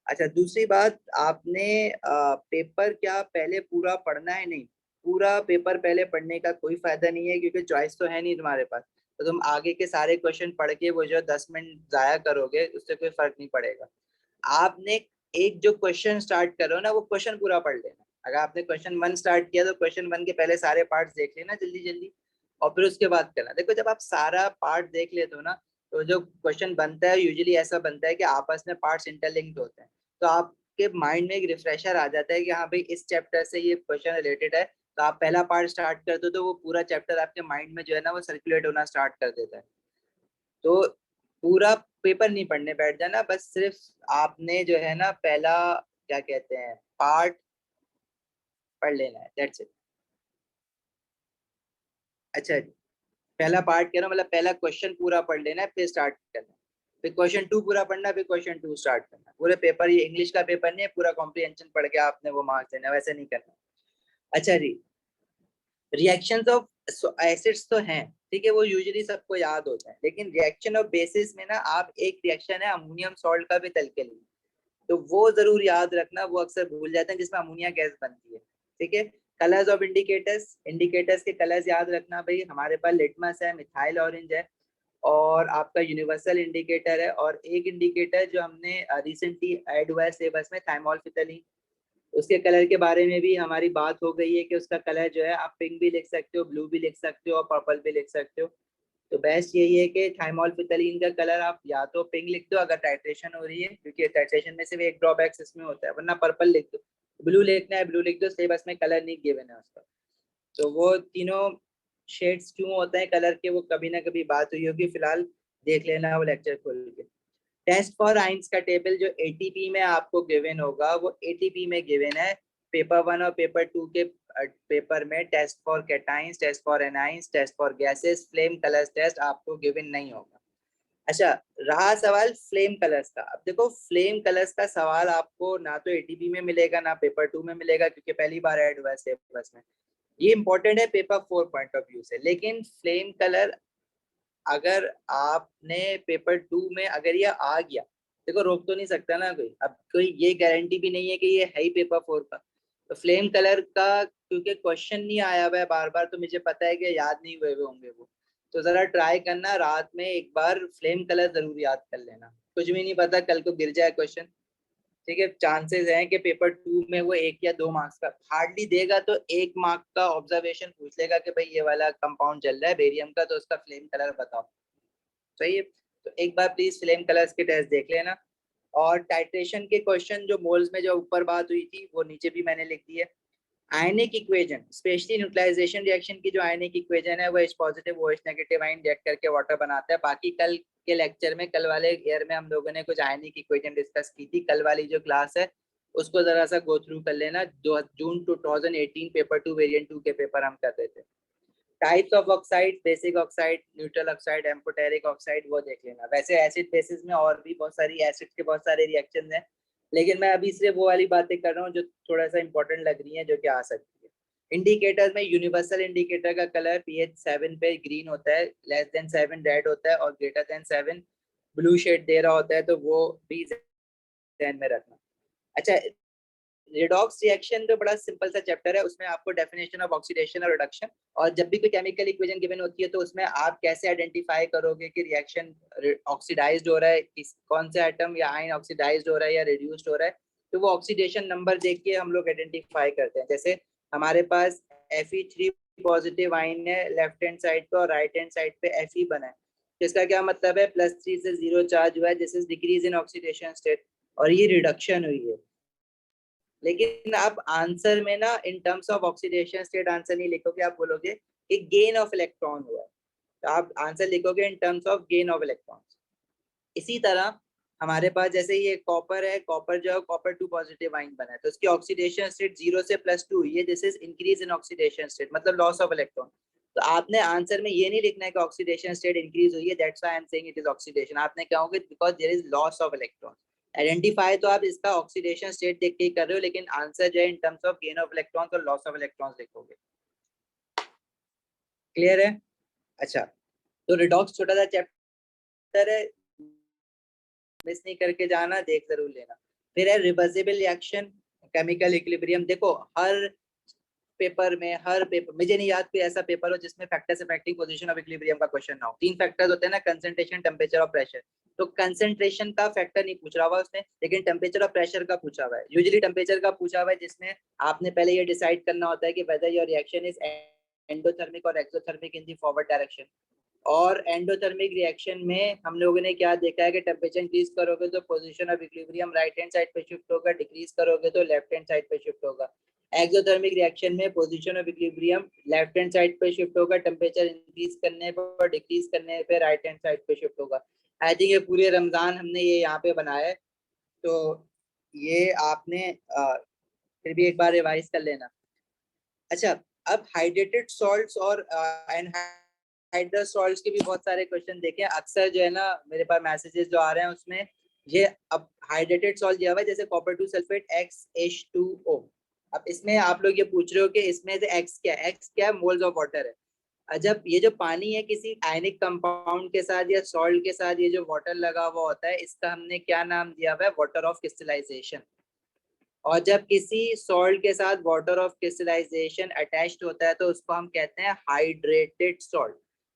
अच्छा, दूसरी बात, आपने पेपर क्या पहले पूरा पढ़ना है? नहीं, पूरा पेपर पहले पढ़ने का कोई फायदा नहीं है क्योंकि चॉइस तो है नहीं तुम्हारे पास। तो तुम आगे के सारे क्वेश्चन पढ़ के वो जो 10 मिनट जाया करोगे उससे कोई फर्क नहीं पड़ेगा। आपने एक जो क्वेश्चन स्टार्ट करो ना वो क्वेश्चन पूरा पढ़ लेना। अगर आपने क्वेश्चन 1 स्टार्ट किया तो क्वेश्चन 1 के पहले सारे पार्ट देख लेना जल्दी जल्दी, और फिर उसके बाद करना। देखो जब आप सारा पार्ट देख लेते हो ना तो जो क्वेश्चन बनता है यूजुअली ऐसा बनता है कि आपस में पार्ट्स इंटरलिंक्ड होते हैं, तो आपके माइंड में एक रिफ्रेशर आ जाता है कि हाँ भाई इस चैप्टर से ये क्वेश्चन रिलेटेड है। तो आप पहला पार्ट स्टार्ट करते हो तो वो पूरा चैप्टर आपके माइंड में जो है ना वो सर्कुलेट होना स्टार्ट कर देता है। तो पूरा पेपर नहीं पढ़ने बैठ जाना, बस सिर्फ आपने जो है ना पहला क्या कहते हैं पार्ट पढ़ लेना है, दैट्स इट। अच्छा जी, पहला पार्ट कह रहा हूँ, मतलब पहला क्वेश्चन पूरा पढ़ लेना है फिर स्टार्ट करना है। फिर क्वेश्चन 2 पूरा पढ़ना, फिर क्वेश्चन 2 स्टार्ट करना। पूरे पेपर, ये इंग्लिश का पेपर नहीं है पूरा कॉम्प्रिहेंशन पढ़ के आपने वो मार्क्स देना, वैसे नहीं करना। अच्छा जी, रिएक्शंस ऑफ एसिड्स तो हैं, ठीक है, वो यूजुअली सबको याद होता है, लेकिन रिएक्शन ऑफ बेसिस में ना आप एक रिएक्शन है अमोनियम सॉल्ट का भी तल के लिए, तो वो जरूर याद रखना, वो अक्सर भूल जाते हैं, जिसमें अमोनिया गैस बनती है। ठीक है, कलर्स ऑफ इंडिकेटर्स, इंडिकेटर्स के कलर्स याद रखना भाई। हमारे पास लिटमस है, मिथाइल ऑरेंज है, और आपका यूनिवर्सल इंडिकेटर है, और एक इंडिकेटर जो हमने रिसेंटली ऐड हुआ है सिलेबस में, थाइमोल फिथलीन। उसके कलर के बारे में भी हमारी बात हो गई है कि उसका कलर जो है आप पिंक भी लिख सकते हो, ब्लू भी लिख सकते हो, और पर्पल भी लिख सकते हो। तो बेस्ट यही है कि थाइमोल फिथलीन का कलर आप या तो पिंक लिख दो अगर टाइट्रेशन हो रही है, क्योंकि टाइट्रेशन में सिर्फ एक ड्रॉबैक्स इसमें होता है, वरना पर्पल लिख दो। ब्लू लिखना है ब्लू लिख दो, सिलेबस में कलर नहीं गिवन है उसका। तो वो तीनों शेड्स क्यों होते हैं कलर के, वो कभी ना कभी बात हुई होगी, फिलहाल देख लेना वो लेक्चर खोल के। टेस्ट फॉर आइंस का टेबल जो एटीपी में आपको गिवन होगा वो एटीपी में गिवन है। पेपर 1 और पेपर 2 के पेपर में test for cations, test for anions, test for gases, flame colours test आपको गिवन नहीं होगा। अच्छा, रहा सवाल फ्लेम कलर्स का। अब देखो फ्लेम कलर्स का सवाल आपको ना तो एटीपी में मिलेगा ना पेपर 2 में मिलेगा, क्योंकि पहली बार ऐड हुआ है सिलेबस में। ये इंपॉर्टेंट है पेपर 4 पॉइंट ऑफ व्यू से, लेकिन फ्लेम कलर अगर आपने पेपर 2 में अगर ये आ गया, देखो रोक तो नहीं सकता ना कोई, अब कोई ये गारंटी भी नहीं है कि ये है ही पेपर 4 का। तो फ्लेम कलर का क्योंकि क्वेश्चन नहीं आया हुआ है बार बार, तो मुझे पता है कि याद नहीं हुए होंगे वो। तो जरा ट्राई करना रात में एक बार फ्लेम कलर जरूर याद कर लेना, कुछ भी नहीं पता कल को गिर जाए क्वेश्चन। ठीक है, चांसेस हैं कि पेपर 2 में वो 1 या 2 मार्क्स का हार्डली देगा, तो 1 मार्क का ऑब्जर्वेशन पूछ लेगा कि भाई ये वाला कंपाउंड चल रहा है बेरियम का, तो उसका फ्लेम कलर बताओ। सही है, तो एक बार प्लीज फ्लेम कलर्स के टेस्ट देख लेना। और टाइट्रेशन के क्वेश्चन जो मोल्स में जो ऊपर बात हुई थी वो नीचे भी मैंने लिख दी है। आयनिक इक्वेशन, स्पेशली न्यूट्रलाइजेशन रिएक्शन की जो आयनिक इक्वेशन है वो H positive OH negative ion react करके वाटर बनाता है। बाकी कल के लेक्चर में, कल वाले ईयर में हम लोगों ने कुछ आयनिक इक्वेशन डिस्कस की थी, कल वाली जो क्लास है उसको जरा सा गो थ्रू कर लेना। 2 जून 2018 पेपर 2 वेरिएंट 2 के पेपर हम कर रहे थे। Types of oxide, basic oxide, neutral oxide, amphoteric oxide, वो देख लेना। वैसे एसिड बेसिस में और भी बहुत सारी एसिड के बहुत सारे रिएक्शन हैं, लेकिन मैं अभी सिर्फ वो वाली बातें कर रहा हूँ जो थोड़ा सा इंपॉर्टेंट लग रही है, जो कि आ सकती है। इंडिकेटर में यूनिवर्सल इंडिकेटर का कलर pH 7 पे ग्रीन होता है, लेस देन 7 रेड होता है, और ग्रेटर देन 7 ब्लू शेड दे रहा होता है, तो वो भी ध्यान में रखना। अच्छा, रिडॉक्स रिएक्शन जो बड़ा सिंपल सा चैप्टर है, उसमें आपको डेफिनेशन ऑफ ऑक्सीडेशन और रिडक्शन, और जब भी कोई केमिकल इक्वेशन गिवन होती है तो उसमें आप कैसे आइडेंटिफाई करोगे कि रिएक्शन ऑक्सीडाइज्ड हो रहा है, किस कौन से एटम या आयन ऑक्सीडाइज्ड हो रहा है या रिड्यूस्ड हो रहा है, तो वो ऑक्सीडेशन नंबर देख के हम लोग आइडेंटिफाई करते हैं। जैसे हमारे पास Fe3 पॉजिटिव आयन है लेफ्ट हैंड साइड पे, और राइट हैंड साइड पे Fe बना है, जिसका क्या मतलब है, +3 से 0 चार्ज हुआ है, this is decrease in oxidation state, और ये रिडक्शन हुई है। लेकिन आप आंसर में ना in terms of oxidation state answer नहीं लिखोगे, आप बोलोगे कि गेन ऑफ इलेक्ट्रॉन हुआ है, तो आप आंसर लिखोगे in terms of gain of electrons. इसी तरह हमारे पास जैसे ये कॉपर है, कॉपर जो है कॉपर 2 पॉजिटिव आयन बना है, तो इसकी ऑक्सीडेशन स्टेट 0 से +2 ये this is increase in oxidation state, मतलब लॉस ऑफ इलेक्ट्रॉन। तो आपने आंसर में ये नहीं लिखना है कि ऑक्सीडेशन स्टेट इंक्रीज हुई है, that's why I am saying it is oxidation. आपने कहोगे because there is loss of electron. Identify तो आप इसका ऑक्सीडेशन स्टेट देख के ही कर रहे हो, लेकिन आंसर जो है in terms of gain of electrons और लॉस ऑफ इलेक्ट्रॉन्स लिखोगे। क्लियर है? अच्छा, तो रिडॉक्स छोटा सा चैप्टर है, मिस नहीं करके जाना, देख जरूर लेना। फिर है रिवर्सिबल रिएक्शन, केमिकल इक्विलिब्रियम। देखो हर पेपर में, हर पेपर मुझे नहीं याद कोई ऐसा पेपर हो जिसमें factors affecting position of equilibrium का क्वेश्चन ना हो। 3 फैक्टर्स होते हैं ना, कंसंट्रेशन, टेम्परेचर और प्रेशर। तो कंसंट्रेशन का फैक्टर नहीं पूछ रहा हुआ उसने, लेकिन टेम्परेचर और प्रेशर का पूछा हुआ है। यूजुअली टेम्परेचर का पूछा हुआ है, जिसमें आपने पहले ये डिसाइड करना होता है कि whether your reaction is endothermic और एक्सोथर्मिक इन दी फॉरवर्ड डायरेक्शन। और एंडोथर्मिक रिएक्शन में हम लोगों ने क्या देखा है कि टेम्परेचर इंक्रीज करोगे तो position of equilibrium right hand side पे शिफ्ट होगा, डिक्रीज करोगे तो लेफ्ट हैंड साइड पे शिफ्ट होगा। एक्सोथर्मिक रिएक्शन में position of equilibrium left hand side पे शिफ्ट होगा, टेम्परेचर इंक्रीज करने पर और डिक्रीज करने पे राइट हैंड साइड पे शिफ्ट होगा। आई थिंक ये पूरे रमजान हमने ये यहाँ पे बनाया है, तो ये आपने फिर भी एक बार रिवाइज कर लेना। अच्छा, अब हाइड्रेटेड सॉल्ट्स और एनहाइड्रस सॉल्ट्स के भी बहुत सारे क्वेश्चन देखे। अक्सर जो है ना मेरे पास मैसेजेस जो आ रहे हैं उसमें ये अब हाइड्रेटेड सॉल्ट दिया हुआ है, जैसे कॉपर 2 सल्फेट XH2O। अब इसमें आप लोग ये पूछ रहे हो कि इसमें से X क्या है? X क्या है? मोल्स ऑफ वाटर है। जब ये जो पानी है किसी आयनिक कंपाउंड के साथ या सॉल्ट के साथ ये जो वाटर लगा हुआ होता है, इसका हमने क्या नाम दिया हुआ है? Water of crystallization. और जब किसी सॉल्ट के साथ वाटर ऑफ क्रिस्टलाइजेशन अटैच्ड होता है तो उसको हम कहते हैं हाइड्रेटेड सॉल्ट।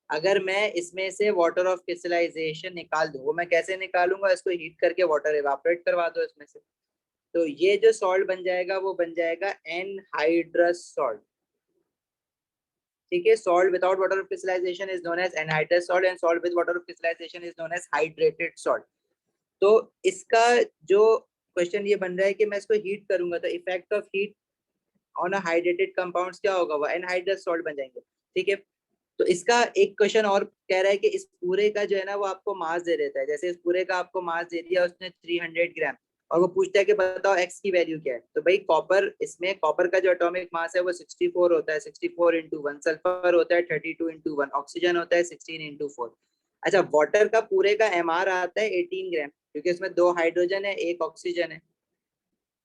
अगर मैं इसमें से वाटर ऑफ क्रिस्टलाइजेशन निकाल दूं, वो मैं कैसे निकालूंगा? इसको हीट करके वाटर इवापोरेट करवा दो इसमें से, तो ये जो सॉल्ट बन जाएगा वो बन जाएगा एनहाइड्रस सॉल्ट। ठीक है, salt without water of crystallization is known as anhydrous salt, and salt with water of crystallization is known as hydrated salt. तो इसका जो क्वेश्चन ये बन रहा है कि मैं इसको हीट करूंगा तो effect of heat on a hydrated compounds क्या होगा? वो एनहाइड्रस सॉल्ट बन जाएंगे। ठीक है, तो इसका एक क्वेश्चन और कह रहा है कि इस पूरे का जो है ना वो आपको मास दे देता है। जैसे इस पूरे का आपको मास दे दिया उसने 300 ग्राम, और वो पूछता है कि बताओ एक्स की वैल्यू क्या है। तो भाई कॉपर, इसमें कॉपर का जो एटॉमिक मास है वो 64 होता है, 64 इंटू 1। सल्फर होता है 32 इंटू 1। ऑक्सीजन होता है 16 इंटू 4। अच्छा, वाटर का पूरे का एमआर आता है 18 ग्राम, क्योंकि इसमें 2 हाइड्रोजन है 1 ऑक्सीजन है।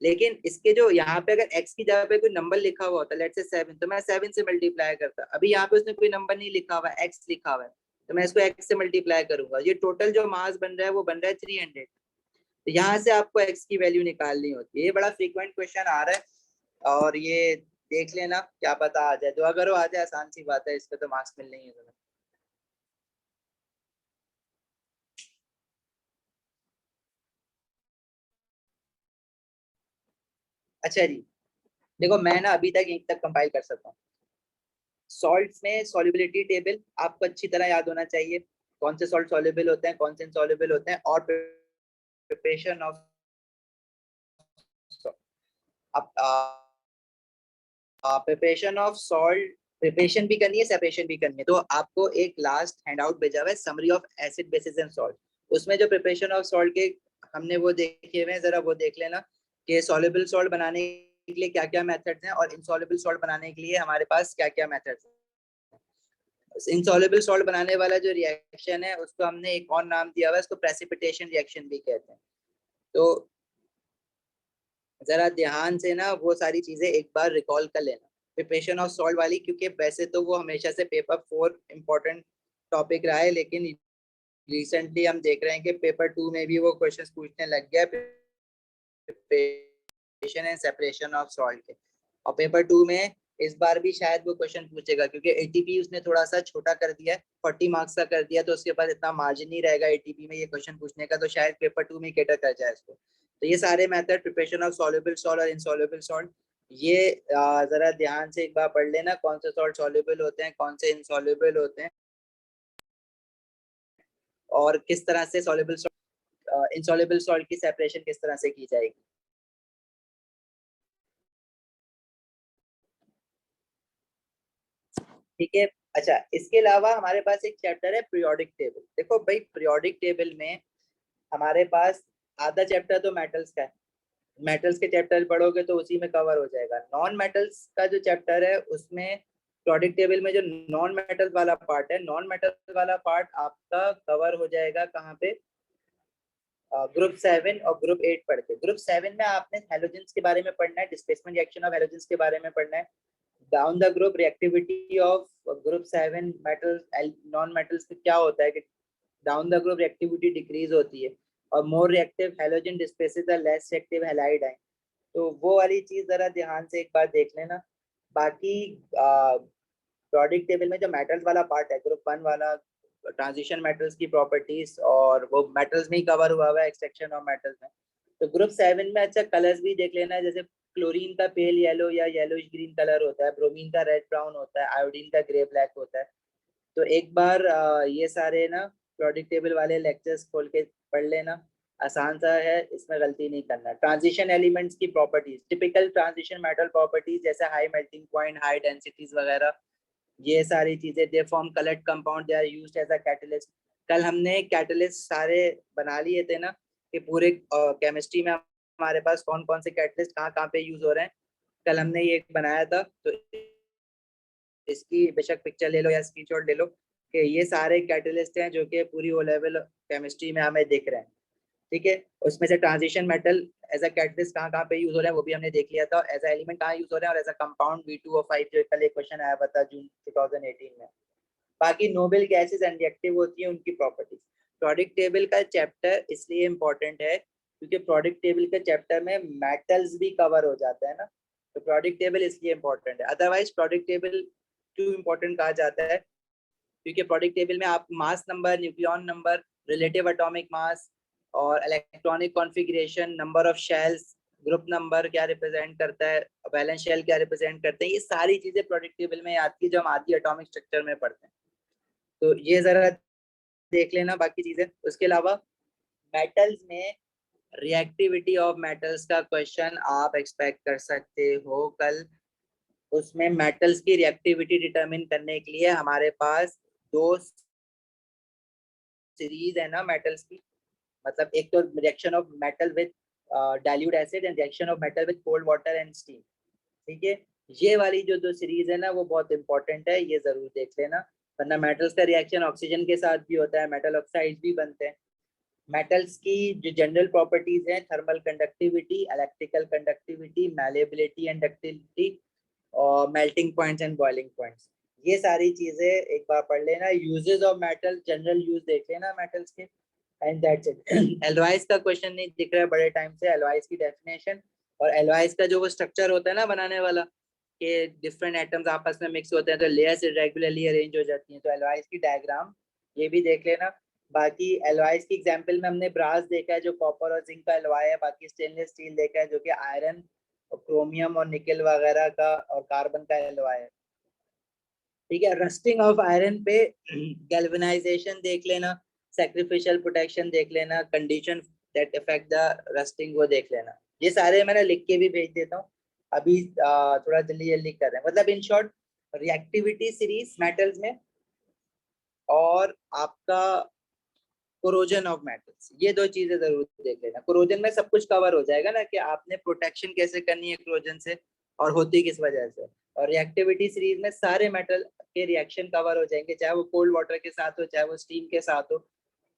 लेकिन इसके जो यहाँ पे अगर x की जगह पे कोई नंबर लिखा हुआ होता, लेट्स से 7, तो मैं 7 से मल्टीप्लाई करता। अभी यहाँ पे उसने कोई नंबर नहीं लिखा हुआ, x लिखा हुआ है, तो मैं इसको x से मल्टीप्लाई करूंगा। ये टोटल जो मास बन रहा है वो बन रहा है 300। तो यहाँ से आपको x की वैल्यू निकालनी होती है। ये बड़ा फ्रीक्वेंट क्वेश्चन आ रहा है, और ये देख लेना, क्या पता आ जाए। दुआ करो आ जाए, आसान सी बात है, इस पे तो मार्क्स मिलने ही है। अच्छा जी, देखो मैं ना अभी तक यहीं तक कंपाइल कर सकता हूँ। सॉल्ट्स में सॉल्युबिलिटी टेबल आपको अच्छी तरह याद होना चाहिए, कौन से सॉल्ट सॉल्युबल होते हैं, कौन से इनसॉल्युबल होते हैं, और preparation of preparation of salt, preparation भी करनी है, सेपरेशन भी करनी है। तो आपको एक लास्ट हैंडआउट भेजा हुआ है, summary of acid basis and salt. उसमें जो प्रिपरेशन ऑफ सॉल्ट के हमने वो देखे हुए हैं, जरा वो देख लेना कि सॉल्युबल सॉल्ट बनाने के लिए क्या क्या मेथड्स हैं और इनसॉल्युबल सॉल्ट बनाने के लिए हमारे पास क्या क्या मेथड्स हैं। इनसॉल्युबल सॉल्ट बनाने वाला जो रिएक्शन है उसको हमने एक और नाम दिया हुआ है, इसको प्रेसिपिटेशन रिएक्शन भी कहते हैं। तो जरा ध्यान से ना वो सारी चीजें एक बार रिकॉल कर लेना प्रिपरेशन ऑफ सॉल्ट वाली, क्योंकि वैसे तो वो हमेशा से पेपर 4 इम्पोर्टेंट टॉपिक रहा है, लेकिन रिसेंटली हम देख रहे हैं कि पेपर 2 में भी वो क्वेश्चंस पूछने लग गया preparation and separation of salt के। और पेपर 2 में इस बार भी शायद वो क्वेश्चन पूछेगा, क्योंकि एटीपी उसने थोड़ा सा छोटा कर दिया है, 40 मार्क्स का कर दिया, तो उसके पास इतना मार्जिन नहीं रहेगा एटीपी में ये क्वेश्चन पूछने का, तो शायद पेपर 2 में कैटर कर जाए इसको। तो ये सारे method preparation of soluble salt और इनसॉल्युबल सॉल्ट, ये जरा ध्यान से एक बार पढ़ लेना, कौन से सॉल्ट सॉल्युबल होते हैं, कौन से इनसॉल्युबल होते हैं, और किस तरह से सॉल्युबल इनसॉल्युबल सॉल्ट की सेपरेशन किस तरह से की जाएगी। ठीक है। अच्छा, इसके अलावा हमारे पास एक चैप्टर है पीरियोडिक टेबल। देखो भाई, पीरियोडिक टेबल में हमारे पास आधा चैप्टर तो मेटल्स का है, मेटल्स के चैप्टर पढ़ोगे तो उसी में कवर हो जाएगा। नॉन मेटल्स का जो चैप्टर है उसमें पीरियोडिक टेबल में जो नॉन मेटल वाला पार्ट है, नॉन मेटल वाला पार्ट आपका कवर हो जाएगा कहाँ पे, ग्रुप 7 और ग्रुप 8 पढ़ के। ग्रुप 7 में आपने हेलोजेंस के बारे में पढ़ना है, डिस्प्लेसमेंट रिएक्शन ऑफ हेलोजेंस के बारे में पढ़ना है। Down the group reactivity of group 7 metals non metals में क्या होता है कि down the group reactivity decrease होती है, और more reactive halogen displaces the less reactive halide ion. तो वो वाली चीज जरा ध्यान से एक बार देख लेना। बाकी पीरियोडिक टेबल में जो मेटल्स वाला पार्ट है, ग्रुप 1 वाला ट्रांजिशन मेटल्स की प्रॉपर्टीज, और वो मेटल्स में ही कवर हुआ हुआ है, एक्सट्रैक्शन ऑफ मेटल्स में। तो ग्रुप 7 में अच्छा कलर्स भी देख लेना, जैसे क्लोरीन का पेल येलो या येलोइश ग्रीन कलर होता है, ब्रोमीन का रेड ब्राउन होता है, आयोडीन का ग्रे ब्लैक होता है। तो एक बार ये सारे ना पीरियोडिक टेबल वाले लेक्चर्स खोल के पढ़ लेना, आसान सा है, इसमें गलती नहीं करना। ट्रांजिशन एलिमेंट्स की properties, typical transition metal properties जैसे high melting point, high densities वगैरह, ये सारी चीजें। They form coloured compound, they are used as a catalyst. कल हमने कैटलिस्ट सारे बना लिए थे ना, कि पूरे केमिस्ट्री में हमारे पास कौन कौन से कैटलिस्ट कहाँ कहाँ पे यूज हो रहे हैं, कल हमने ये बनाया था। तो इसकी बेशक पिक्चर ले लो या स्क्रीनशॉट ले लो, कि ये सारे कैटलिस्ट हैं जो कि पूरी ओ लेवल केमिस्ट्री में हमें दिख रहे हैं। ठीक है, उसमें से transition metal as a catalyst कहाँ कहाँ पे यूज हो रहा है वो भी हमने देख लिया था, एज अ एलिमेंट कहाँ यूज हो रहे हैं, और एज अ कंपाउंड V2O5 जो कल एक क्वेश्चन आया था जून 2018 में। बाकी नोबल गैसेस एंड रिएक्टिव होती है, उनकी प्रॉपर्टीज। प्रोडक्ट टेबल का चैप्टर इसलिए इम्पोर्टेंट है क्योंकि प्रोडक्ट टेबल के चैप्टर में मेटल्स भी कवर हो जाता है ना, तो प्रोडक्ट टेबल इसलिए इम्पोर्टेंट है। अदरवाइज प्रोडक्ट टेबल क्यों इम्पोर्टेंट कहा जाता है, क्योंकि प्रोडक्ट टेबल में आप mass number, nucleon number, relative atomic mass, और electronic configuration, number of shells, group number क्या रिप्रेजेंट करता है, वैलेंस शेल क्या रिप्रेजेंट करते हैं, ये सारी चीजें प्रोडक्ट टेबल में आती है जो हम आती एटॉमिक स्ट्रक्चर में पढ़ते हैं। तो ये जरा देख लेना बाकी चीजें। उसके अलावा मेटल्स में रिएक्टिविटी ऑफ मेटल्स का क्वेश्चन आप एक्सपेक्ट कर सकते हो कल। उसमें मेटल्स की रिएक्टिविटी डिटरमिन करने के लिए हमारे पास दो सीरीज है ना मेटल्स की, मतलब एक तो reaction of metal with dilute acid and reaction of metal with cold water and steam. ठीक है, ये वाली जो दो सीरीज है ना वो बहुत इंपॉर्टेंट है, ये जरूर देख लेना, वरना मेटल्स का रिएक्शन ऑक्सीजन के साथ भी होता है, मेटल ऑक्साइड भी बनते हैं। मेटल्स की जो जनरल प्रॉपर्टीज हैं, thermal conductivity, electrical conductivity, malleability and ductility, और melting points and boiling points, ये सारी चीजें एक बार पढ़ लेना। Uses of metal, general use देख लेना मेटल्स के, एंड दैट्स इट। एलॉयज का क्वेश्चन नहीं दिख रहा है बड़े टाइम से, एलॉयज की डेफिनेशन, और एलॉयज का जो वो स्ट्रक्चर होता है ना बनाने वाला, कि डिफरेंट एटम्स आपस में मिक्स होते हैं तो लेयर्स इरेगुलरली अरेंज हो जाती हैं, तो एलॉयज की डायग्राम ये भी देख लेना। बाकी एलॉयज की एग्जांपल में हमने ब्रास देखा है जो कॉपर और जिंक का एलॉय है, बाकी स्टेनलेस स्टील देखा है जो कि आयरन और क्रोमियम और निकल वगैरह का और कार्बन का एलॉय है। ठीक है, रस्टिंग ऑफ आयरन पे गैल्वेनाइजेशन देख लेना, सैक्रिफिशियल प्रोटेक्शन देख लेना, condition that effect the rusting वो देख लेना। ये सारे मैंने लिख के भी भेज देता हूँ अभी, थोड़ा जल्दी जल्दी कर रहे हैं। मतलब in short, reactivity series metals में, और आपका कोरोजन ऑफ मेटल्स, ये दो चीजें जरूर देख लेना। कोरोजन में सब कुछ कवर हो जाएगा ना, कि आपने प्रोटेक्शन कैसे करनी है कोरोजन से और होती किस वजह से। और रिएक्टिविटी सीरीज में सारे मेटल के रिएक्शन कवर हो जाएंगे, चाहे वो कोल्ड वाटर के साथ हो चाहे वो स्टीम के साथ हो।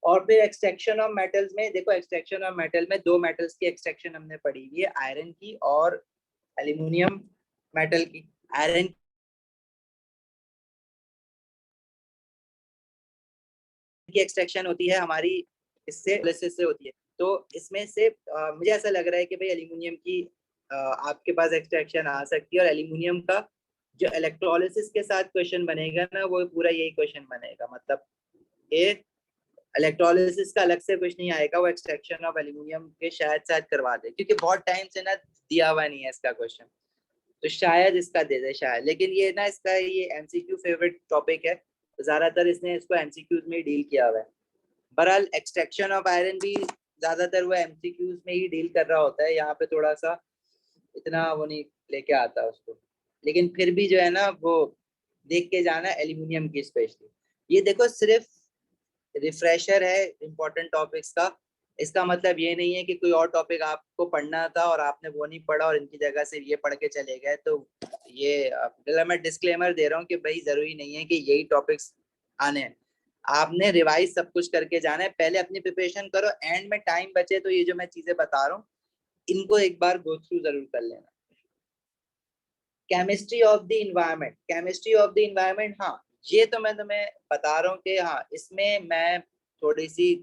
और फिर एक्सट्रैक्शन ऑफ मेटल्स में देखो, एक्सट्रैक्शन ऑफ मेटल में दो मेटल्स की एक्सट्रैक्शन हमने पढ़ी हुई है, आयरन की और एल्यूमिनियम मेटल की। आयरन की एक्सट्रैक्शन होती है हमारी इससे एनालिसिस से होती है। तो इसमें से मुझे ऐसा लग रहा है कि भाई एल्यूमिनियम की आपके पास एक्सट्रैक्शन आ सकती है, और एल्यूमिनियम का जो इलेक्ट्रोलिसिस के साथ क्वेश्चन बनेगा ना वो पूरा यही क्वेश्चन बनेगा, मतलब ये इलेक्ट्रोलिसिस का अलग से कुछ नहीं आएगा, वो एक्सट्रैक्शन ऑफ एल्यूमिनियम के शायद करवा दे, क्योंकि बहुत टाइम से ना दिया हुआ नहीं है इसका क्वेश्चन, तो शायद इसका दे दे शायद। लेकिन ये ना इसका ये एमसीक्यू फेवरेट टॉपिक है, तो ज्यादातर इसने इसको एमसीक्यूज में डील किया हुआ है। बहरहाल एक्सट्रैक्शन ऑफ आयरन भी ज्यादातर वो एमसीक्यूज में ही डील कर रहा होता है, यहाँ पे थोड़ा सा इतना वो नहीं लेके आता उसको, लेकिन फिर भी जो है ना वो देख के जाना एल्यूमिनियम की स्पेशली। ये देखो सिर्फ रिफ्रेशर है इंपॉर्टेंट टॉपिक्स का, इसका मतलब ये नहीं है कि कोई और टॉपिक आपको पढ़ना था और आपने वो नहीं पढ़ा और इनकी जगह से ये पढ़ के चले गए। तो ये मैं डिस्क्लेमर दे रहा हूँ कि भाई जरूरी नहीं है कि यही टॉपिक्स आने हैं, आपने रिवाइज सब कुछ करके जाना है, पहले अपनी प्रिपरेशन करो, एंड में टाइम बचे तो ये जो मैं चीजें बता रहा हूँ इनको एक बार गो थ्रू जरूर कर लेना। Chemistry of the environment, chemistry of the environment, हाँ ये तो मैं तुम्हें बता रहा हूँ कि हाँ इसमें मैं थोड़ी सी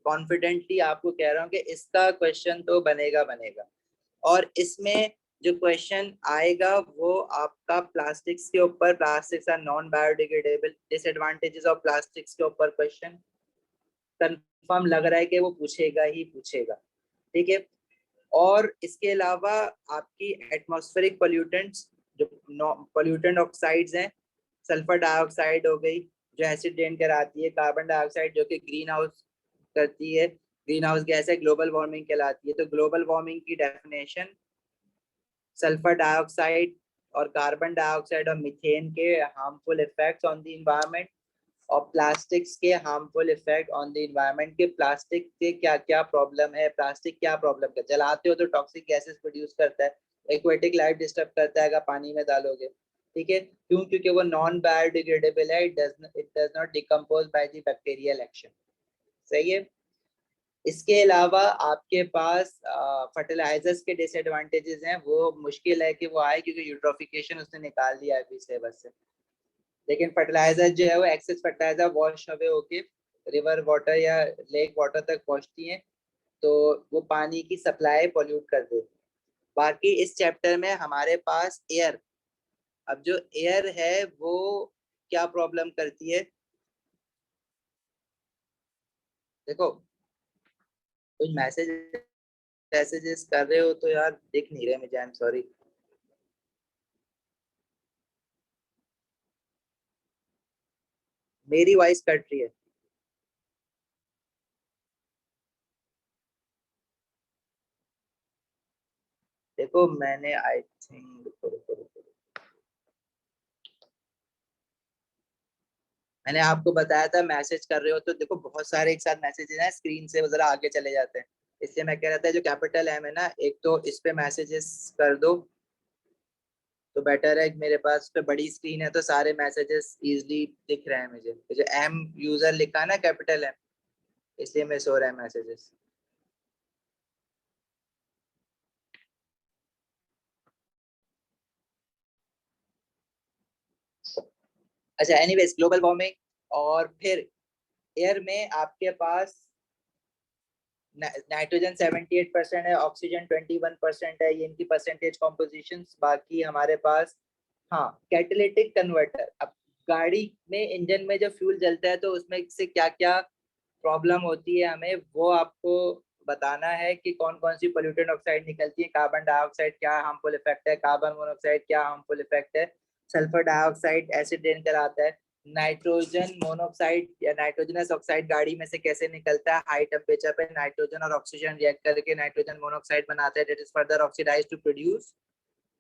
कॉन्फिडेंटली आपको कह रहा हूँ कि इसका क्वेश्चन तो बनेगा बनेगा। और इसमें जो क्वेश्चन आएगा वो आपका प्लास्टिक्स के ऊपर, plastics are non biodegradable, disadvantages of plastics के ऊपर क्वेश्चन कंफर्म लग रहा है कि वो पूछेगा ही पूछेगा, ठीक है। और इसके अलावा आपकी एटमॉस्फेरिक पोल्यूटेंट्स, जो पोल्यूटेंट ऑक्साइड्स हैं, सल्फर डाइऑक्साइड हो गई जो एसिड रेन कराती है, कार्बन डाइऑक्साइड जो कि ग्रीन हाउस करती है, ग्रीन हाउस गैस है, ग्लोबल वार्मिंग कहलाती है। तो ग्लोबल वार्मिंग की डेफिनेशन सल्फर डाइऑक्साइड और कार्बन डाइऑक्साइड और मीथेन के harmful effects on the environment, और प्लास्टिक्स के harmful effect on the environment, के प्लास्टिक से क्या क्या प्रॉब्लम है, प्लास्टिक क्या प्रॉब्लम है, जलाते हो तो टॉक्सिक गैसेस प्रोड्यूस करता है, एक्वेटिक लाइफ डिस्टर्ब करता है अगर पानी में डालोगे, ठीक है, क्यों? क्योंकि वो नॉन बायोडिग्रेडेबल है, it does not decompose by the bacterial action, सही है। इसके अलावा आपके पास फर्टिलाइजर्स के डिसएडवांटेजेस हैं, वो मुश्किल है कि वो आए क्योंकि यूट्रोफिकेशन उसने निकाल दिया है अभी सिलेबस से। लेकिन फर्टिलाइजर जो है वो एक्सेस फर्टिलाइजर वॉश अवे होके रिवर वाटर या लेक वाटर तक पहुंचती हैं, तो वो पानी की सप्लाई पोल्यूट कर देती। बाकी इस चैप्टर में हमारे पास एयर, अब जो एयर है वो क्या प्रॉब्लम करती है, देखो कुछ मैसेज मैसेजेस कर रहे हो तो यार दिख नहीं रहे मुझे, आई एम सॉरी। मेरी वॉइस कट रही है। देखो मैंने आई थिंक मैंने आपको बताया था मैसेज कर रहे हो, तो देखो बहुत सारे एक साथ मैसेजेस हैं, स्क्रीन से वो जरा आगे चले जाते हैं, इसलिए मैं कह रहा था जो कैपिटल एम है ना, एक तो इस पे मैसेजेस कर दो तो बेटर है। मेरे पास पे बड़ी स्क्रीन है तो सारे मैसेजेस इजीली दिख रहे हैं मुझे, तो जो एम यूजर लिखा है ना कैपिटल एम, इसलिए मैं सो रहा है मैसेजेस। अच्छा एनीवेज, ग्लोबल वार्मिंग, और फिर एयर में आपके पास नाइट्रोजन 78% है, ऑक्सीजन 21% है, ये इनकी परसेंटेज कॉम्पोजिशन। बाकी हमारे पास हाँ कैटालिटिक कन्वर्टर, अब गाड़ी में इंजन में जो फ्यूल जलता है तो उसमें से क्या क्या प्रॉब्लम होती है हमें वो आपको बताना है कि कौन कौन सी पोल्यूटेंट ऑक्साइड निकलती है, कार्बन डाइऑक्साइड क्या हार्मफुल इफेक्ट है, कार्बन मोनोऑक्साइड क्या हार्मफुल इफेक्ट है, सल्फर डाइऑक्साइड एसिड रेन कराता है, नाइट्रोजन मोनोऑक्साइड या नाइट्रोजनस ऑक्साइड गाड़ी में से कैसे निकलता है, हाई टेम्परेचर पे नाइट्रोजन और ऑक्सीजन रिएक्ट करके नाइट्रोजन मोनोऑक्साइड बनाता है, that is further oxidise to produce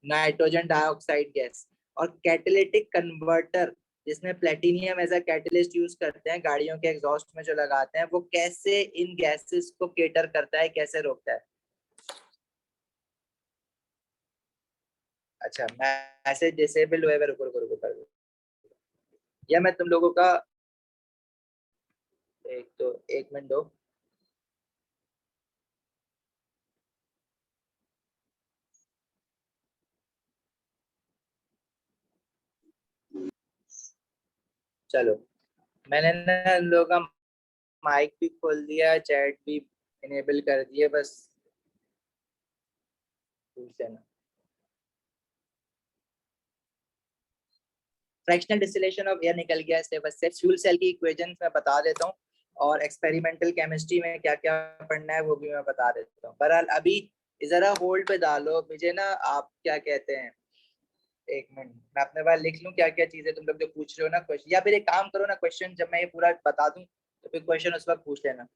nitrogen dioxide gas. और कैटालिटिक कन्वर्टर जिसमें platinum as a catalyst use करते हैं गाड़ियों के एग्जॉस्ट में जो लगाते हैं, वो कैसे इन गैसेस को केटर करता है, कैसे रोकता है। अच्छा मैसेज डिसेबल हुए, रुको रुको रुको कर दो। या मैं तुम लोगों का एक मिनट दो। चलो, मैंने ना इन लोगों का माइक भी खोल दिया, चैट भी इनेबल कर दिया, बस पूछ लेना। फ्रैक्शनल डिस्टिलेशन ऑफ एयर निकल गया सिलेबस से। फ्यूल सेल की इक्वेशन मैं बता देता हूँ, और एक्सपेरिमेंटल केमिस्ट्री में क्या क्या पढ़ना है वो भी मैं बता देता हूँ। बहरहाल अभी जरा होल्ड पे डालो मुझे ना, आप क्या कहते हैं, एक मिनट मैं अपने पास लिख लूँ क्या क्या चीजें तुम लोग जो पूछ रहे हो ना क्वेश्चन, या फिर एक काम करो ना, क्वेश्चन जब मैं ये पूरा बता दूं तो फिर क्वेश्चन उस वक्त पूछ लेना।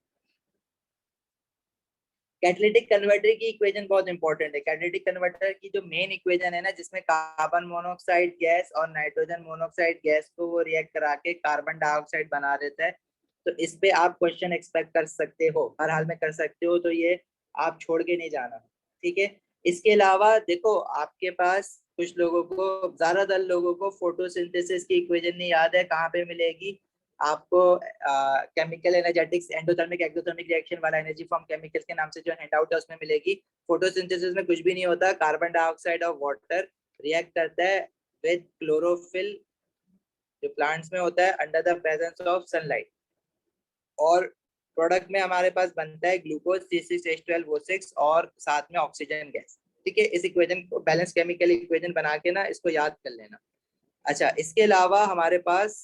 कैटालिटिक कन्वर्टर की इक्वेशन बहुत इंपॉर्टेंट है। कैटालिटिक कन्वर्टर की जो मेन इक्वेशन है ना, जिसमें कार्बन मोनोऑक्साइड गैस और नाइट्रोजन मोनोऑक्साइड गैस को वो रिएक्ट करा के कार्बन डाइऑक्साइड बना देता है, तो इस पे आप क्वेश्चन एक्सपेक्ट कर सकते हो, हर हाल में कर सकते हो, तो ये आप छोड़ के नहीं जाना, ठीक है। इसके अलावा देखो, आपके पास कुछ लोगों को, ज्यादातर लोगों को फोटोसिंथेसिस की इक्वेशन नहीं याद है, कहाँ पे मिलेगी आपको? Chemical energetics endothermic exothermic reaction वाला एनर्जी फॉर्म केमिकल्स के नाम से जो हैंडआउट है उसमें मिलेगी। फोटोसिंथेसिस में कुछ भी नहीं होता, कार्बन डाइऑक्साइड और वाटर रिएक्ट करता है विद क्लोरोफिल, जो प्लांट्स में होता है under the presence of sunlight, और प्रोडक्ट में हमारे पास बनता है ग्लूकोज C6H12O6 और साथ में ऑक्सीजन गैस, ठीक है। इस इक्वेशन को बैलेंस केमिकल इक्वेशन बना के ना इसको याद कर लेना। अच्छा, इसके अलावा हमारे पास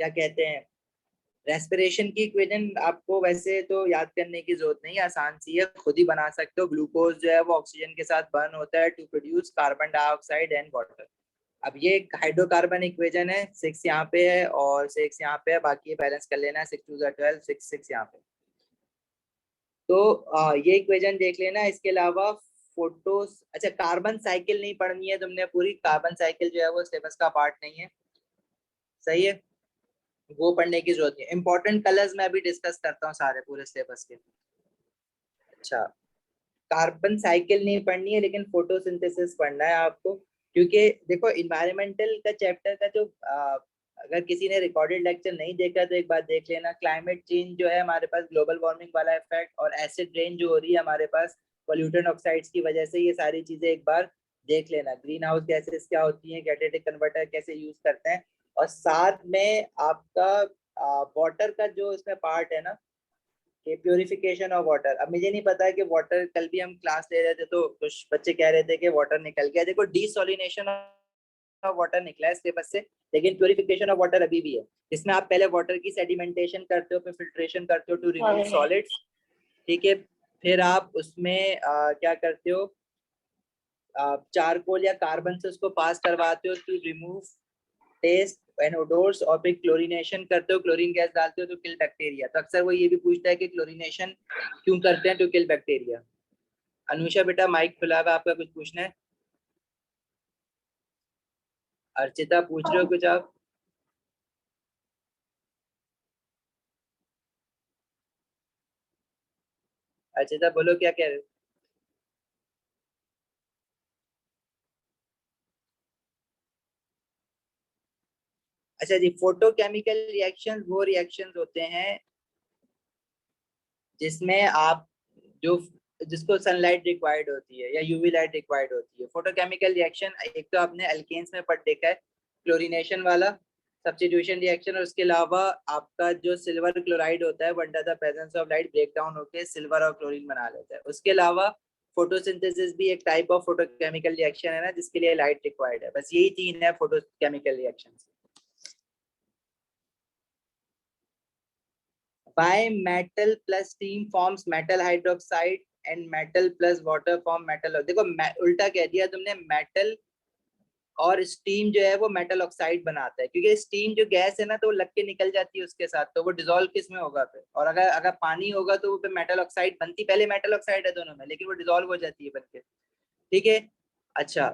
क्या कहते हैं, रेस्पिरेशन की इक्वेशन आपको वैसे तो याद करने की जरूरत नहीं है, आसान सी है, खुद ही बना सकते हो। ग्लूकोज जो है वो ऑक्सीजन के साथ बर्न होता है to produce carbon dioxide and water. अब ये हाइड्रोकार्बन इक्वेशन है, 6 यहाँ पे है और 6 यहाँ पे है, बाकी बैलेंस कर लेना है, 6 2 12, 6 यहाँ पे। तो ये इक्वेशन देख लेना। इसके अलावा फोटोस, अच्छा कार्बन साइकिल नहीं पढ़नी है तुमने पूरी, कार्बन साइकिल जो है वो सिलेबस का पार्ट नहीं है, सही है, वो पढ़ने की जरूरत नहीं है। इंपॉर्टेंट कलर्स मैं अभी डिस्कस करता हूँ सारे पूरे सिलेबस के। अच्छा, कार्बन साइकिल नहीं पढ़नी है लेकिन फोटोसिंथेसिस पढ़ना है आपको, क्योंकि देखो इन्वायरमेंटल का चैप्टर का जो अगर किसी ने रिकॉर्डेड लेक्चर नहीं देखा तो एक बात देख लेना। क्लाइमेट चेंज जो है हमारे पास, ग्लोबल वार्मिंग वाला इफेक्ट, और एसिड रेन जो हो रही है हमारे पास पोल्यूटेंट ऑक्साइड्स की वजह से, ये सारी चीजें एक बार देख लेना। ग्रीन हाउस गैसेस क्या होती हैं, कैटालिटिक कन्वर्टर कैसे यूज करते हैं, और साथ में आपका वाटर का जो इसमें पार्ट है ना, कि प्योरिफिकेशन ऑफ वाटर। अब मुझे नहीं पता कि वाटर, कल भी हम क्लास ले रहे थे तो कुछ बच्चे कह रहे थे कि वाटर निकल गया, देखो डीसोलिनेशन ऑफ वाटर निकला है सिलेबस से, लेकिन प्योरिफिकेशन ऑफ वाटर अभी भी है, जिसमें आप पहले वाटर की सेडिमेंटेशन करते हो, फिर फिल्ट्रेशन करते हो टू रिमूव सॉलिड्स, ठीक है। फिर आप उसमें क्या करते हो, चारकोल या कार्बन से उसको पास करवाते हो to remove taste and odours, और फिर क्लोरीनेशन करते हो, क्लोरीन गैस डालते हो तो किल बैक्टीरिया। तो अक्सर वो ये भी पूछता है कि क्लोरीनेशन क्यों करते हैं, टू किल बैक्टीरिया। अनुषा बेटा माइक खुला हुआ, आपका कुछ पूछना है? अर्चिता पूछ रहे हो कुछ आप? अर्चिता बोलो क्या कह रहे हो? अच्छा जी, फोटोकेमिकल रिएक्शन वो रिएक्शन होते हैं जिसमें आप जो, जिसको सनलाइट रिक्वायर्ड होती है या यूवी लाइट रिक्वायर्ड होती है। फोटोकेमिकल रिएक्शन एक तो आपने अल्केन्स में पढ़ देखा है, क्लोरीनेशन वाला सब्स्टिट्यूशन रिएक्शन, और उसके अलावा आपका जो सिल्वर क्लोराइड होता है वो under the presence of light break down होकर सिल्वर और क्लोरीन बना लेता है। उसके अलावा फोटोसिंथेसिस भी एक टाइप ऑफ फोटोकेमिकल रिएक्शन है ना, जिसके लिए लाइट रिक्वायर्ड है। बस यही तीन है photochemical reaction. By metal plus steam forms metal hydroxide and metal plus water form metal। देखो उल्टा कह दिया तुमने, मेटल और स्टीम जो है वो मेटल ऑक्साइड बनाता है, क्योंकि स्टीम जो गैस है ना तो वो लग के निकल जाती है उसके साथ, तो वो डिजोल्व किस में होगा फिर, और अगर अगर पानी होगा तो वो मेटल ऑक्साइड बनती, पहले मेटल ऑक्साइड है दोनों में, लेकिन वो डिजोल्व हो जाती है बनके, ठीक है। अच्छा,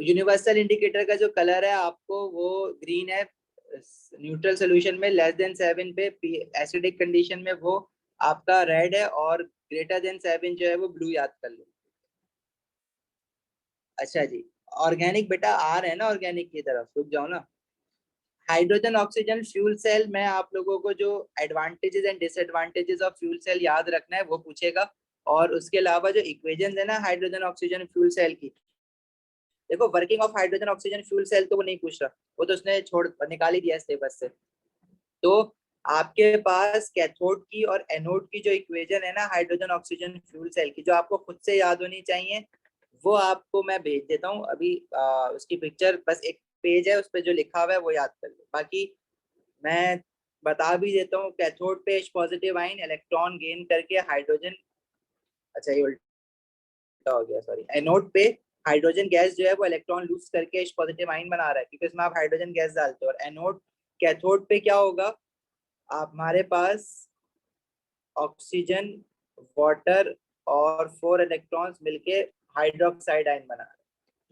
यूनिवर्सल इंडिकेटर का जो कलर है आपको वो ग्रीन है, न्यूट्रल सोल्यूशन में लेस देन 7 पे, एसिडिक कंडीशन में वो आपका रेड है, और ग्रेटर देन 7 जो है वो ब्लू, याद कर लो। अच्छा जी, ऑर्गेनिक बेटा आ रहे हैं ना, ऑर्गेनिक की तरफ रुक जाओ ना। हाइड्रोजन ऑक्सीजन फ्यूल सेल में आप लोगों को जो advantages and disadvantages of fuel cell याद रखना है वो पूछेगा। और उसके अलावा जो इक्वेशन है ना हाइड्रोजन ऑक्सीजन फ्यूल सेल की, देखो working of hydrogen oxygen fuel cell तो वो नहीं पूछ रहा, वो तो उसने छोड़ निकाल ही दिया सिलेबस से। तो आपके पास कैथोड की और एनोड की जो इक्वेशन है ना हाइड्रोजन ऑक्सीजन फ्यूल सेल की, जो आपको खुद से याद होनी चाहिए, वो आपको मैं भेज देता हूँ अभी। उसकी पिक्चर बस एक पेज है, उस पर जो लिखा हुआ है वो याद कर लो। बाकी मैं बता भी देता हूँ, कैथोड पे H positive ion electron gain करके हाइड्रोजन, अच्छा ये हो गया सॉरी, एनोड पे हाइड्रोजन गैस जो है वो इलेक्ट्रॉन लूज करके H पॉजिटिव आयन बना रहा है, क्योंकि इसमें आप हाइड्रोजन गैस डालते हो। और एनोड कैथोड पे क्या होगा, आप हमारे पास ऑक्सीजन, वाटर और 4 इलेक्ट्रॉन्स मिलके हाइड्रोक्साइड आयन बना रहे हैं।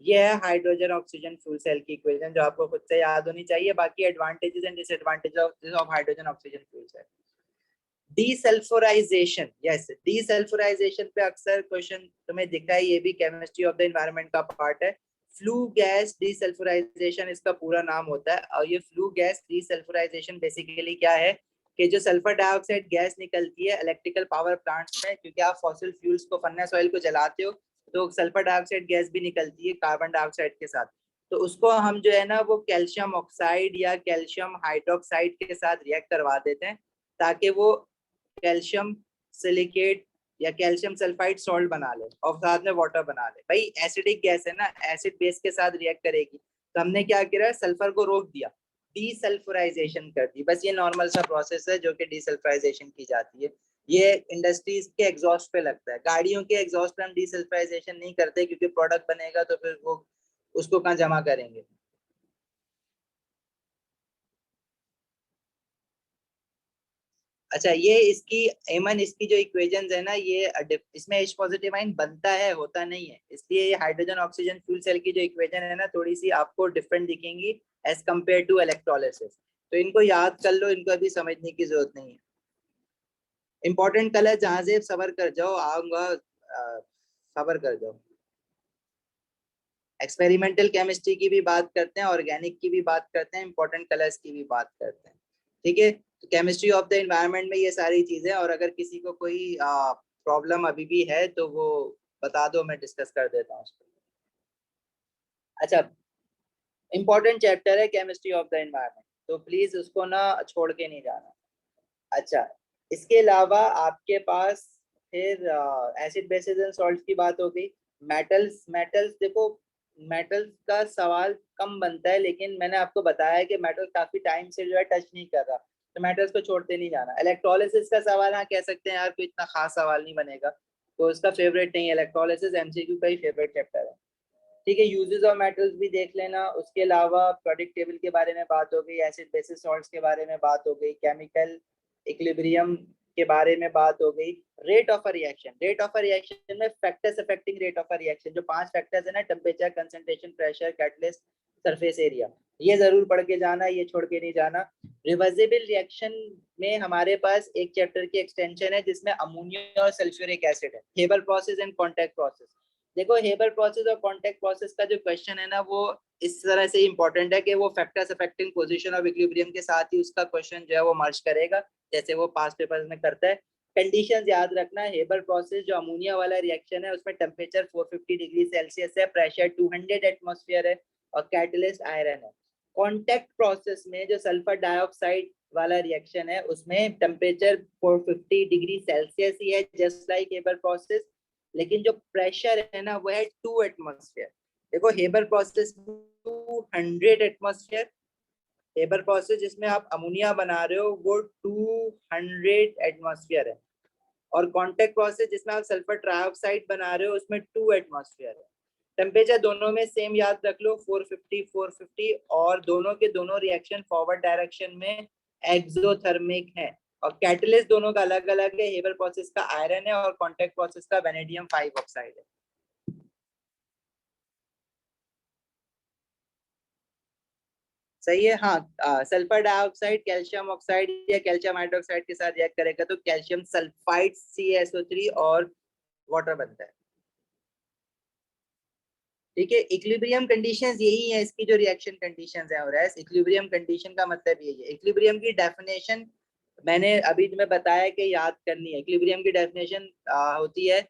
ये है हाइड्रोजन ऑक्सीजन फ्यूल सेल की इक्वेशन, जो आपको खुद से याद होनी चाहिए। बाकी advantages and disadvantages of hydrogen oxygen fuel cell. Desulphurisation, yes desulphurisation पे अक्सर क्वेश्चन तुम्हें दिखा है, ये भी केमिस्ट्री ऑफ द एनवायरनमेंट का पार्ट है। फ्लू गैस डीसल्फराइजेशन इसका पूरा नाम होता है। और ये फ्लू गैस डीसल्फराइजेशन बेसिकली क्या है कि जो सल्फर डाइऑक्साइड गैस निकलती है इलेक्ट्रिकल पावर प्लांट्स में, क्योंकि आप फॉसिल फ्यूल्स को, फर्नेस ऑयल को जलाते हो तो सल्फर डाइऑक्साइड गैस भी निकलती है कार्बन डाइऑक्साइड के साथ। तो उसको हम जो है ना वो कैल्शियम ऑक्साइड या कैल्शियम हाइड्रोक्साइड के साथ रिएक्ट करवा देते हैं, ताकि वो कैल्शियम सिलिकेट या कैल्शियम सल्फाइड सॉल्ट बना ले और साथ में वाटर बना ले। भाई एसिडिक गैस है ना, एसिड बेस के साथ रिएक्ट करेगी, तो हमने क्या किया, सल्फर को रोक दिया, डीसल्फराइजेशन कर दी। बस ये नॉर्मल सा प्रोसेस है जो कि डीसल्फराइजेशन की जाती है। ये इंडस्ट्रीज के एग्जॉस्ट पे लगता है, गाड़ियों के एग्जॉस्ट पे हम डीसल्फराइजेशन नहीं करते, क्योंकि प्रोडक्ट बनेगा तो फिर वो उसको कहाँ जमा करेंगे। अच्छा ये इसकी एमन, इसकी जो इक्वेशंस है ना ये इसमें H पॉजिटिव आयन बनता है, होता नहीं है, इसलिए ये हाइड्रोजन ऑक्सीजन फ्यूल सेल की जो इक्वेशन है ना थोड़ी सी आपको डिफरेंट दिखेंगी एज कम्पेयर टू इलेक्ट्रोलिसिस। तो इनको याद कर लो, इनको अभी समझने की जरूरत नहीं है। इंपॉर्टेंट कलर जहां से सबर कर जाओ, आऊंगा सबर कर जाओ। एक्सपेरिमेंटल केमिस्ट्री की भी बात करते हैं, ऑर्गेनिक की भी बात करते हैं, इंपॉर्टेंट कलर्स की भी बात करते हैं। ठीक है, तो केमिस्ट्री ऑफ द एनवायरनमेंट में ये सारी चीजें, और अगर किसी को कोई प्रॉब्लम अभी भी है तो वो बता दो, मैं डिस्कस कर देता हूँ उसको। अच्छा, इंपॉर्टेंट चैप्टर है केमिस्ट्री ऑफ द एनवायरनमेंट, तो प्लीज उसको ना छोड़ के नहीं जाना। अच्छा, इसके अलावा आपके पास फिर एसिड बेसिस एंड सॉल्ट्स की बात हो गई। मेटल्स, मेटल्स देखो, मेटल्स का सवाल कम बनता है, लेकिन मैंने आपको बताया है कि मेटल काफी टाइम से जो है टच नहीं कर रहा, तो मेटल्स को छोड़ते नहीं जाना। इलेक्ट्रोलिसिस का सवाल, हाँ कह सकते हैं यार कोई इतना खास सवाल नहीं बनेगा, तो उसका फेवरेट नहीं है, इलेक्ट्रोलिसिस एमसीक्यू का ही फेवरेट चैप्टर है। ठीक है, यूजेस ऑफ मेटल्स भी देख लेना। उसके अलावा प्रोडक्ट टेबल के बारे में बात हो गई, एसिड बेसिस सॉल्ट्स के बारे में बात हो गई, केमिकल इक्विलिब्रियम के बारे में बात हो गई। Rate of a reaction, rate of a reaction में factors affecting rate of a reaction, जो 5 फैक्टर्स है ना, temperature, concentration, pressure, catalyst, surface area, ये जरूर पढ़ के जाना, ये छोड़ के नहीं जाना। रिवर्सिबल रिएक्शन में हमारे पास एक चैप्टर की एक्सटेंशन है जिसमें अमोनिया और सल्फ्यूरिक एसिड है, Haber process and contact process. देखो हेबर प्रोसेस और कॉन्टैक्ट प्रोसेस का जो क्वेश्चन है ना वो इस तरह से इंपॉर्टेंट है कि वो factors affecting position of equilibrium के साथ ही उसका क्वेश्चन जो है वो मर्ज करेगा, जैसे वो पास्ट पेपर्स में करता है। कंडीशंस याद रखना, हेबर प्रोसेस जो अमोनिया वाला रिएक्शन है उसमें टेम्परेचर 450 डिग्री सेल्सियस है, प्रेशर 200 एटमॉस्फेयर है और कैटलिस्ट आयरन है। कॉन्टैक्ट प्रोसेस में जो सल्फर डाइऑक्साइड वाला रिएक्शन है उसमें टेम्परेचर 450 डिग्री सेल्सियस ही है, जस्ट लाइक हेबर प्रोसेस, लेकिन जो प्रेशर है ना वो है 2 एटमॉस्फेयर। देखो Haber process 200 atmosphere, Haber process जिसमें आप अमोनिया बना रहे हो वो 200 एटमॉस्फेयर है, और कॉन्टैक्ट प्रोसेस जिसमें आप सल्फर ट्राइऑक्साइड बना रहे हो उसमें 2 एटमॉस्फेयर है। टेम्परेचर दोनों में सेम याद रख लो, 450 450, और दोनों के दोनों रिएक्शन फॉरवर्ड डायरेक्शन में एक्सोथर्मिक है। और कैटलिस्ट दोनों का अलग अलग है, हेबर प्रोसेस का आयरन है और कॉन्टैक्ट प्रोसेस का वेनेडियम 5 ऑक्साइड है। सही है, हाँ सल्फर डाइऑक्साइड कैल्शियम ऑक्साइड या कैल्शियम हाइड्रोक्साइड के साथ रिएक्ट करेगा तो कैल्शियम सल्फाइड CaSO3 और वाटर बनता है। ठीक है। इक्विलिब्रियम कंडीशंस यही है इसकी जो रिएक्शन कंडीशंस है, और एस इक्विलिब्रियम कंडीशन का मतलब यही है। इक्विलिब्रियम की डेफिनेशन मैंने अभी तुम्हें बताया कि याद करनी है। इक्विलिब्रियम की डेफिनेशन होती है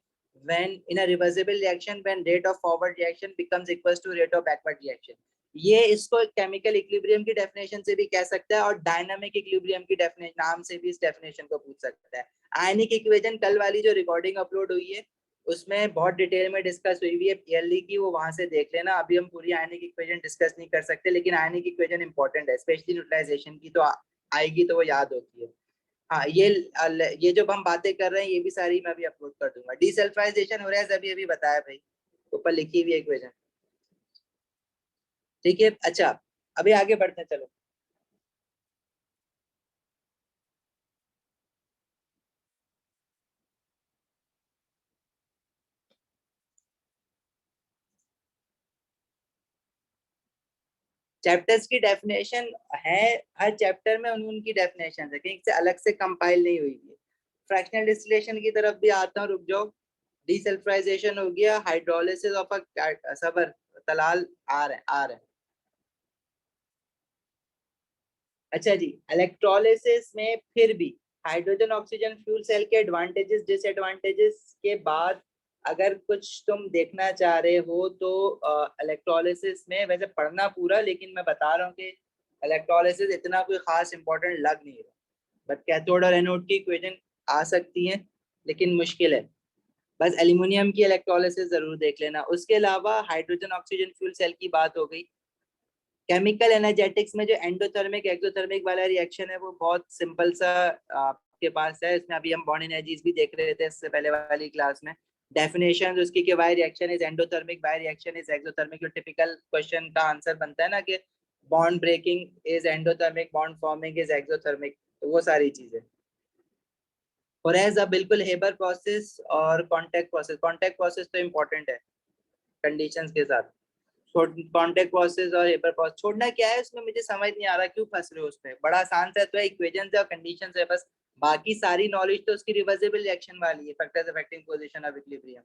when in a reversible reaction when rate of forward reaction becomes equals to rate of backward reaction। ये इसको केमिकल इक्विलिब्रियम की डेफिनेशन से भी कह सकता है और डायनामिक इक्विलिब्रियम की डेफिनेशन नाम से भी इस डेफिनेशन को पूछ सकता है। आयनिक इक्वेशन कल वाली जो रिकॉर्डिंग अपलोड हुई है उसमें बहुत डिटेल में डिस्कस हुई हुई है पीएलई की, वो वहां से देख लेना। अभी हम पूरी आयनिक इक्वेशन डिस्कस नहीं कर सकते, लेकिन आयनिक इक्वेशन इंपॉर्टेंट है, स्पेशली न्यूट्रलाइजेशन की तो आएगी तो वो याद होती है। हाँ, ये जो हम बातें कर रहे हैं ये भी सारी मैं भी अपलोड कर दूंगा। डीसल्फराइजेशन हो रहा है अभी अभी बताया भाई, ऊपर लिखी हुई इक्वेशन। ठीक है, अच्छा अभी आगे बढ़ते हैं, चलो। चैप्टर्स की डेफिनेशन है, हर चैप्टर में उनकी डेफिनेशन है, कहीं से अलग से कंपाइल नहीं हुई है। फ्रैक्शनल डिस्टिलेशन की तरफ भी आता हूँ, रुक जाओ। डीसल्फराइजेशन हो गया, हाइड्रोलिसिस ऑफ अ सबर तलाल आ रहे हैं। अच्छा जी, इलेक्ट्रोलिसिस में फिर भी हाइड्रोजन ऑक्सीजन फ्यूल सेल के एडवांटेजेस डिसएडवांटेजेस के बाद अगर कुछ तुम देखना चाह रहे हो तो इलेक्ट्रोलिसिस में वैसे पढ़ना पूरा, लेकिन मैं बता रहा हूँ कि इलेक्ट्रोलिसिस इतना कोई खास इंपॉर्टेंट लग नहीं रहा। बट कैथोड और एनोड की इक्वेशन आ सकती है, लेकिन मुश्किल है। बस एल्यूमिनियम की इलेक्ट्रोलिसिस जरूर देख लेना। उसके अलावा हाइड्रोजन ऑक्सीजन फ्यूल सेल की बात हो गई। केमिकल एनर्जेटिक्स में जो एंडोथर्मिक एक्सोथर्मिक वाला रिएक्शन है वो बहुत सिंपल सा आपके पास है। इसमें अभी हम बॉन्ड एनर्जीज भी देख रहे थे इससे पहले वाली क्लास में। डेफिनेशन उसकी कि why reaction is endothermic, why reaction is exothermic. जो टिपिकल क्वेश्चन का आंसर बनता है ना कि bond breaking is endothermic, bond forming is exothermic, तो वो सारी चीजें। और एज अ बिल्कुल हेबर प्रोसेस और कॉन्टेक्ट प्रोसेस तो इम्पोर्टेंट है कंडीशंस के साथ। कॉन्टेक्ट प्रोसेस और हेबर प्रोसेस छोड़ना क्या है उसमें, मुझे समझ नहीं आ रहा क्यों फंस रहे हो उसमें। बड़ा आसान सा तो है, इक्वेशन है और कंडीशन है बस। बाकी सारी नॉलेज तो उसकी रिवर्सिबल रिएक्शन वाली है, factors affecting position of equilibrium.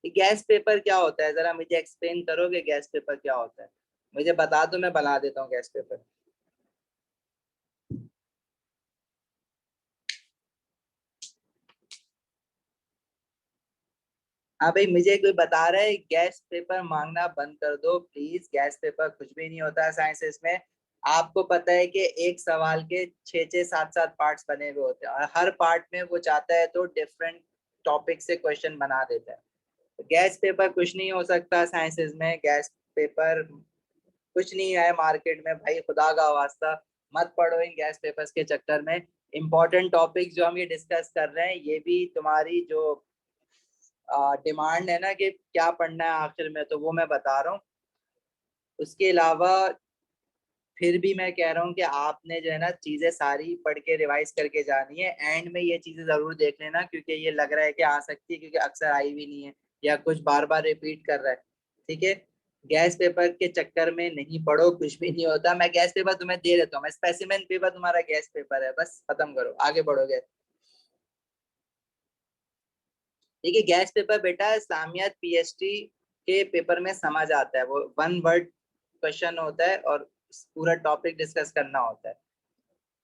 Gas paper क्या होता है, जरा मुझे एक्सप्लेन करोगे गैस पेपर क्या होता है? मुझे बता दो, मैं बना देता हूँ गैस पेपर। हाँ भाई, मुझे कोई बता रहा है गैस पेपर मांगना बंद कर दो प्लीज। गैस पेपर कुछ भी नहीं होता है साइंसेस में। आपको पता है कि एक सवाल के छः छः सात सात पार्ट्स बने हुए होते हैं और हर पार्ट में वो चाहता है तो डिफरेंट टॉपिक से क्वेश्चन बना देता है। तो गैस पेपर कुछ नहीं हो सकता साइंसेस में। गैस पेपर कुछ नहीं है मार्केट में भाई, खुदा का वास्ता मत पढ़ो इन गैस पेपर्स के चक्कर में। इंपॉर्टेंट टॉपिक्स जो हम ये डिस्कस कर रहे हैं ये भी तुम्हारी जो डिमांड है ना कि क्या पढ़ना है आखिर में, तो वो मैं बता रहा हूँ। उसके अलावा फिर भी मैं कह रहा हूँ कि आपने जो है ना चीजें सारी पढ़ के रिवाइज करके जानी है। एंड में ये चीजें जरूर देख लेना, क्योंकि ये लग रहा है कि आ सकती है क्योंकि अक्सर आई भी नहीं है या कुछ बार बार रिपीट कर रहा है। ठीक है, गैस पेपर के चक्कर में नहीं पढ़ो, कुछ भी नहीं होता। मैं गैस पेपर तुम्हें दे देता हूँ, मैं स्पेसिमेन पेपर तुम्हारा गैस पेपर है, बस खत्म करो, आगे बढ़ोगे। देखिए गैस पेपर बेटा इस्लामियत पीएचडी के पेपर में समझ आता है। वो वन वर्ड क्वेश्चन होता है और पूरा टॉपिक डिस्कस करना होता है।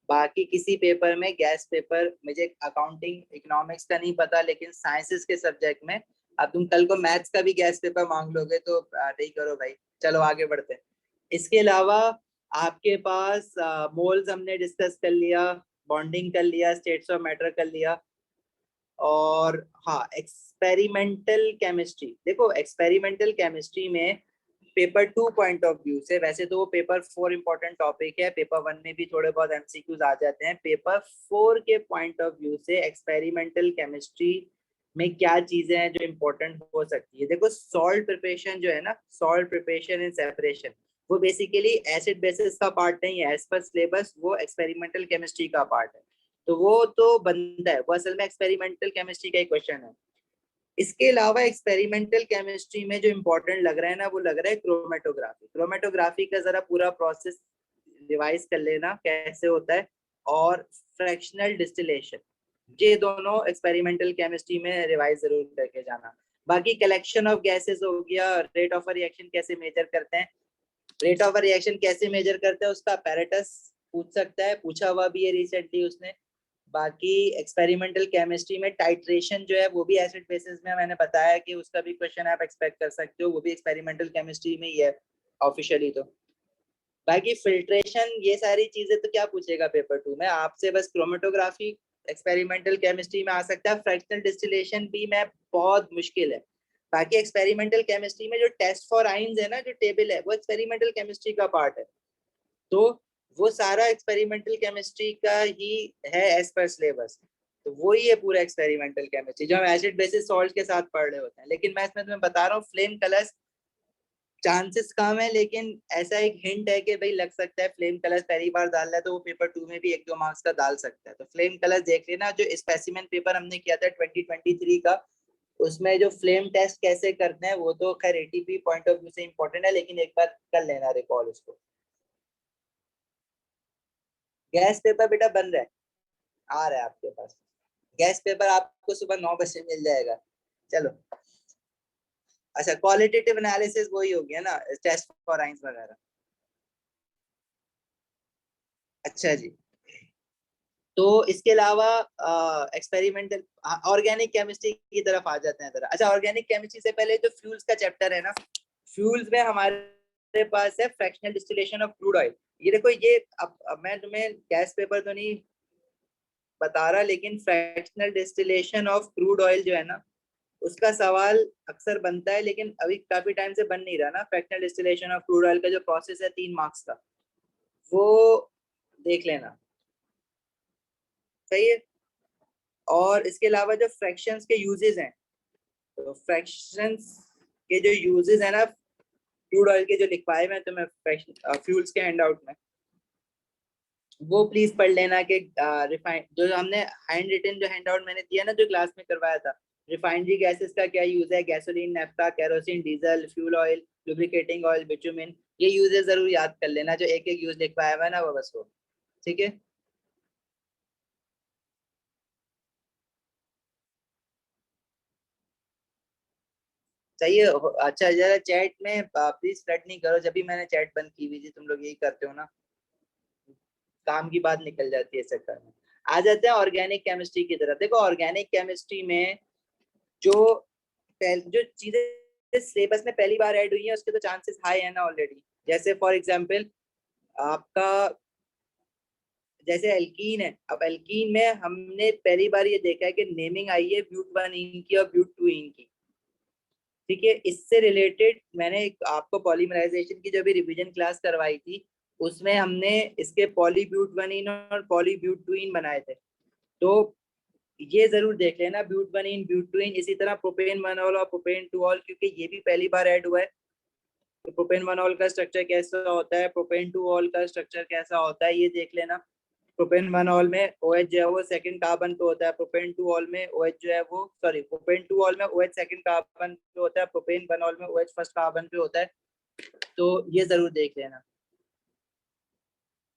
बाकी किसी पेपर में गैस पेपर, मुझे अकाउंटिंग इकोनॉमिक्स का नहीं पता, लेकिन साइंसेस के सब्जेक्ट में अब तुम कल को मैथ्स का भी गैस पेपर मांग लोगे तो नहीं करो भाई। चलो आगे बढ़ते हैं। इसके अलावा आपके पास मोल्स हमने डिस्कस कर लिया, बॉन्डिंग कर लिया, स्टेट्स ऑफ मैटर कर लिया। और हाँ, एक्सपेरिमेंटल केमिस्ट्री, देखो एक्सपेरिमेंटल केमिस्ट्री में पेपर 2 पॉइंट ऑफ व्यू से, वैसे तो वो पेपर 4 इंपॉर्टेंट टॉपिक है, पेपर 1 में भी थोड़े बहुत एमसीक्यूज आ जाते हैं। पेपर 4 के पॉइंट ऑफ व्यू से एक्सपेरिमेंटल केमिस्ट्री में क्या चीजें हैं जो इम्पोर्टेंट हो सकती है। देखो सॉल्ट प्रिपरेशन जो है ना, सॉल्ट प्रिपरेशन एंड सेपरेशन, वो बेसिकली एसिड बेसिस का पार्ट नहीं है एज पर सिलेबस, वो एक्सपेरिमेंटल केमिस्ट्री का पार्ट है। तो वो तो बनता है, वो असल में एक्सपेरिमेंटल केमिस्ट्री का ही क्वेश्चन है। इसके अलावा एक्सपेरिमेंटल केमिस्ट्री में जो इम्पोर्टेंट लग रहा है ना, वो लग रहा है क्रोमेटोग्राफी। क्रोमेटोग्राफी का जरा पूरा प्रोसेस रिवाइज कर लेना कैसे होता है, और फ्रैक्शनल डिस्टिलेशन, ये दोनों एक्सपेरिमेंटल केमिस्ट्री में रिवाइज जरूर करके जाना। बाकी कलेक्शन ऑफ गैसेस हो गया, रेट ऑफ रिएक्शन कैसे मेजर करते हैं, रेट ऑफ रिएक्शन कैसे मेजर करते हैं उसका apparatus पूछ सकता है, पूछा हुआ भी है रिसेंटली उसने। बाकी एक्सपेरिमेंटल केमिस्ट्री में टाइट्रेशन जो है वो भी एसिड बेसिस में मैंने बताया कि उसका भी क्वेश्चन आप एक्सपेक्ट कर सकते हो, वो भी एक्सपेरिमेंटल केमिस्ट्री में ही है ऑफिशियली। तो बाकी फिल्ट्रेशन ये सारी चीजें तो क्या पूछेगा पेपर 2 में आपसे, बस क्रोमेटोग्राफी एक्सपेरिमेंटल केमिस्ट्री में आ सकता है, फ्रैक्शनल डिस्टिलेशन भी में बहुत मुश्किल है। बाकी एक्सपेरिमेंटल केमिस्ट्री में जो टेस्ट फॉर आइंस है ना, जो टेबल है वो एक्सपेरिमेंटल केमिस्ट्री का पार्ट है, तो वो सारा एक्सपेरिमेंटल केमिस्ट्री का ही है एज पर सिलेबस। तो वो ही है पूरा एक्सपेरिमेंटल केमिस्ट्री जो हम एसिड बेसिस सॉल्ट के साथ पढ़ रहे होते हैं। लेकिन मैं इसमें तुम्हें बता रहा हूँ फ्लेम कलर्स चांसेस कम है, लेकिन ऐसा एक हिंट है कि भाई लग सकता है फ्लेम कलर्स पहली बार डाल रहा है तो वो पेपर 2 में भी 1-2 मार्क्स का डाल सकता है। तो फ्लेम कलर्स देख लेना, जो स्पेसिमेन पेपर हमने किया था 2023 का, उसमें जो फ्लेम टेस्ट कैसे करते हैं वो तो खैर एटीपी पॉइंट ऑफ व्यू से इंपॉर्टेंट है, लेकिन एक बार कर लेना रिकॉल उसको। गैस पेपर बेटा बन रहा है, आ रहा है आपके पास गैस पेपर, आपको सुबह 9 बजे मिल जाएगा। चलो अच्छा, क्वालिटेटिव एनालिसिस वही हो गया ना, टेस्ट फॉर आइंस वगैरह। अच्छा जी, तो इसके अलावा एक्सपेरिमेंटल ऑर्गेनिक केमिस्ट्री की तरफ आ जाते हैं जरा। अच्छा, ऑर्गेनिक केमिस्ट्री से पहले जो फ्यूल्स का चैप्टर है ना, फ्यूल्स में हमारे पास है fractional distillation of crude oil. ये देखो, ये अब मैं तुम्हें गैस पेपर तो नहीं बता रहा, लेकिन fractional distillation of crude oil जो है ना, उसका सवाल अक्सर बनता है, लेकिन अभी काफी टाइम से बन नहीं रहा ना। Fractional distillation of crude oil का जो प्रोसेस है 3 मार्क्स का, वो देख लेना, सही है। और इसके अलावा जो फ्रैक्शंस के यूजेस हैं, तो फ्रैक्शंस के जो यूजेस है ना क्रूड ऑयल के, जो लिखवाए हुए हैं तुम्हें फ्यूल्स के हैंडआउट में, वो प्लीज पढ़ लेना कि रिफाइन जो हमने हैंड रिटन जो हैंडआउट मैंने दिया ना, जो क्लास में करवाया था, रिफाइनरी गैसेस का क्या यूज है, gasoline, naphtha, kerosene, diesel, fuel oil, lubricating oil, bitumen, ये यूजेस जरूर याद कर लेना, जो एक एक यूज लिखवाया हुआ है ना वो, बस वो, ठीक है। सही है। अच्छा जरा चैट में प्लीज फ्लड नहीं करो, जब भी मैंने चैट बंद की हुई थी, तुम लोग यही करते हो ना, काम की बात निकल जाती है इस चक्कर में। आ जाते हैं ऑर्गेनिक केमिस्ट्री की तरफ। देखो ऑर्गेनिक केमिस्ट्री में जो जो चीजें सिलेबस में पहली बार ऐड हुई है उसके तो चांसेस हाई है ना ऑलरेडी। जैसे फॉर एग्जांपल आपका, जैसे एल्कीन है, अब एल्कीन में हमने पहली बार ये देखा है कि नेमिंग आई है ब्यूट 1 इन की और ब्यूट 2 इन की, ठीक है। इससे रिलेटेड मैंने आपको पॉलीमराइजेशन की जो भी रिवीजन क्लास करवाई थी, उसमें हमने इसके पॉलीब्यूट 1 इन और पॉलीब्यूट 2 इन बनाए थे। तो ये जरूर देख लेना, ब्यूट 1 इन, ब्यूट 2 इन, इसी तरह प्रोपेन 1 ऑल और प्रोपेन 2 ऑल, क्योंकि ये भी पहली बार ऐड हुआ है। तो प्रोपेन 1 ऑल का स्ट्रक्चर कैसा होता है, प्रोपेन 2 ऑल का स्ट्रक्चर कैसा होता है, ये देख लेना। प्रोपेन 1 ऑल में OH जो है वो सेकंड कार्बन पे होता है, प्रोपेन 2 ऑल में OH जो है वो, सॉरी, प्रोपेन 2 ऑल में OH सेकंड कार्बन पे होता है, प्रोपेन 1 ऑल में OH फर्स्ट कार्बन पे होता है। तो ये जरूर देख लेना।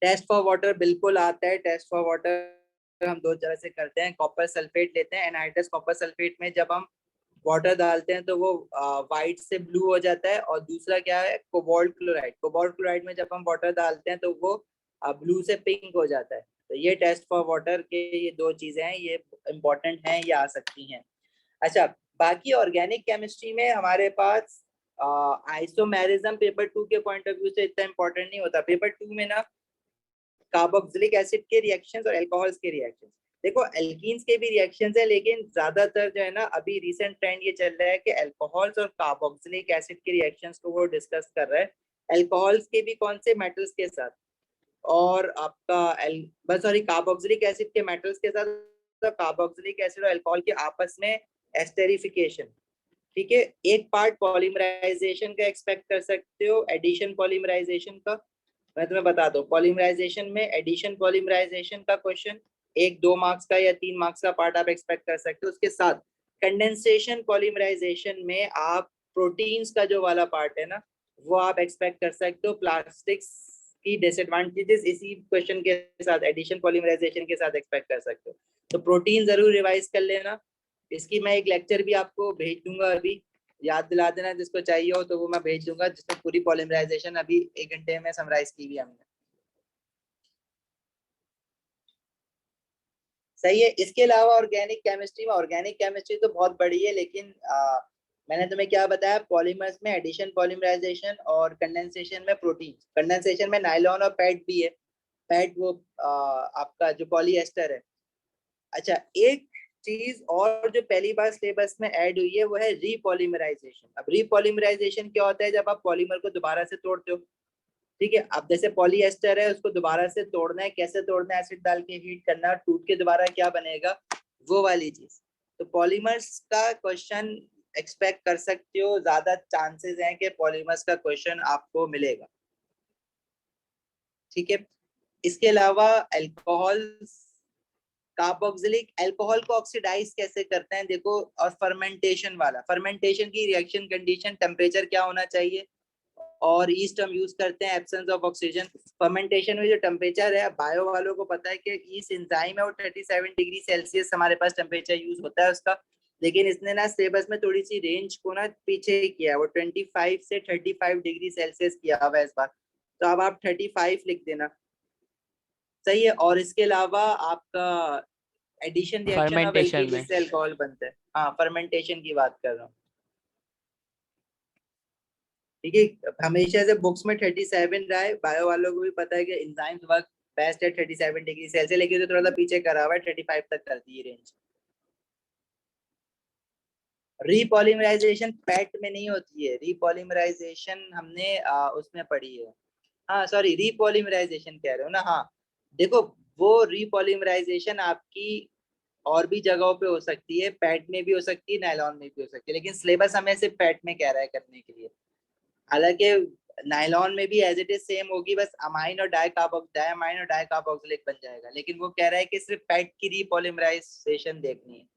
टेस्ट फॉर वाटर बिल्कुल आता है। टेस्ट फॉर वाटर हम दो तरह से करते हैं, कॉपर सल्फेट लेते हैं, एनहाइड्रस कॉपर सल्फेट में जब हम वाटर डालते हैं तो वो वाइट से ब्लू हो जाता है, और दूसरा क्या है, कोबाल्ट क्लोराइड, कोबाल्ट क्लोराइड में जब हम वाटर डालते हैं तो वो ब्लू से पिंक हो जाता है। तो ये टेस्ट फॉर वाटर के ये दो चीजें हैं, ये इंपॉर्टेंट हैं, ये आ सकती हैं। अच्छा, बाकी ऑर्गेनिक केमिस्ट्री में हमारे पास आइसोमेरिज्म पेपर 2 के पॉइंट ऑफ व्यू से इतना इंपॉर्टेंट नहीं होता। पेपर 2 में ना कार्बोक्सिलिक एसिड के रिएक्शंस और अल्कोहल्स के रिएक्शंस, देखो एल्कीन्स के भी रिएक्शंस है, लेकिन ज्यादातर जो है ना अभी रिसेंट ट्रेंड ये चल रहा है कि अल्कोहल्स और कार्बोक्सिलिक एसिड के रिएक्शंस को वो डिस्कस कर रहा है। अल्कोहल्स के भी कौन से, मेटल्स के साथ, और आपका बस सॉरी, कार्बोक्सिलिक एसिड के मेटल्स के साथ, तो कार्बोक्सिलिक एसिड और अल्कोहल के आपस में एस्टेरिफिकेशन, ठीक है। एक पार्ट पॉलीमराइजेशन का एक्सपेक्ट कर सकते हो, एडिशन पॉलीमराइजेशन का। मैं तुम्हें बता दूं, पॉलीमराइजेशन में एडिशन पॉलीमराइजेशन का क्वेश्चन 1-2 मार्क्स का या 3 मार्क्स का पार्ट आप एक्सपेक्ट कर सकते हो। उसके साथ कंडेंसेशन पॉलीमराइजेशन में आप प्रोटीन्स का जो वाला पार्ट है ना, वो आप एक्सपेक्ट कर सकते हो। प्लास्टिक्स की डिसएडवांटेजेस इसी क्वेश्चन के साथ, एडिशन पॉलीमराइजेशन के साथ एक्सपेक्ट कर सकते हो। तो प्रोटीन जरूर रिवाइज कर लेना। इसकी मैं एक लेक्चर भी आपको भेज दूंगा, अभी याद दिला देना जिसको चाहिए हो, तो वो मैं भेज दूंगा, जिसमें पूरी पॉलीमराइजेशन अभी 1 घंटे में समराइज की हुई है हमने। सही है। इसके अलावा ऑर्गेनिक केमिस्ट्री तो बहुत बड़ी है, लेकिन मैंने तुम्हें क्या बताया, पॉलीमर्स में एडिशन पॉलीमराइजेशन और कंडेंसेशन में प्रोटीन। कंडेंसेशन में नायलॉन और पैट भी है। पैट वो आपका जो पॉलीएस्टर है। अच्छा, एक चीज और जो पहली बार सिलेबस में ऐड हुई है वो है रीपॉलीमराइजेशन। अब रीपॉलीमराइजेशन क्या होता है, जब आप पॉलीमर को दोबारा से तोड़ते हो, ठीक है। अब जैसे पॉलीएस्टर है, उसको दोबारा से तोड़ना है, कैसे तोड़ना है, एसिड डाल के हीट करना, टूट के दोबारा क्या बनेगा, वो वाली चीज। तो पॉलीमर्स का क्वेश्चन एक्सपेक्ट कर सकते हो, ज्यादा चांसेस हैं कि पॉलीमर्स का क्वेश्चन आपको मिलेगा, ठीक है। इसके अलावा अल्कोहल, कार्बोक्सिलिक अल्कोहल को ऑक्सीडाइज कैसे करते हैं देखो, और फर्मेंटेशन वाला, फर्मेंटेशन की रिएक्शन कंडीशन टेम्परेचर क्या होना चाहिए, और ईस्ट हम यूज करते हैं एब्सेंस ऑफ ऑक्सीजन। फर्मेंटेशन में जो टेम्परेचर है, बायो वालों को पता है कि ईस्ट एंजाइम है, वो 37 डिग्री सेल्सियस हमारे पास टेम्परेचर यूज होता है उसका। लेकिन इसने ना सिलेबस में थोड़ी सी रेंज को ना पीछे किया है, वो 25 से 35 डिग्री सेल्सियस किया हुआ है इस बार, तो अब आप 35 लिख देना, सही है। और इसके अलावा आपका addition reaction of fermentation alkene में। जिससे अल्कोहल बनता है, हाँ फर्मेंटेशन की बात कर रहा हूँ, ठीक है। हमेशा से बुक्स में 37 रहा है, बायो वालों को भी पता है कि एंजाइम्स वर्क बेस्ट है 37 डिग्री सेल्सियस, लेकिन तो थोड़ा सा पीछे करा हुआ है, 35 तक कर दी रेंज। रीपॉलीमराइजेशन पैट में नहीं होती है, रीपॉलीमराइजेशन हमने उसमें पढ़ी है, हाँ सॉरी रीपॉलीमराइजेशन कह रहे हो ना, हाँ। देखो, वो रीपॉलीमराइजेशन आपकी और भी जगहों पे हो सकती है, पैट में भी हो सकती है, नायलॉन में भी हो सकती है, लेकिन सिलेबस हमें सिर्फ पैट में कह रहा है करने के लिए। हालांकि नायलॉन में भी एज इट इज सेम होगी, बस अमाइन और डायमाइन और डाइकार्बोक्सिलिक बन जाएगा, लेकिन वो कह रहा है कि सिर्फ पैट की रीपॉलीमराइजेशन देखनी है।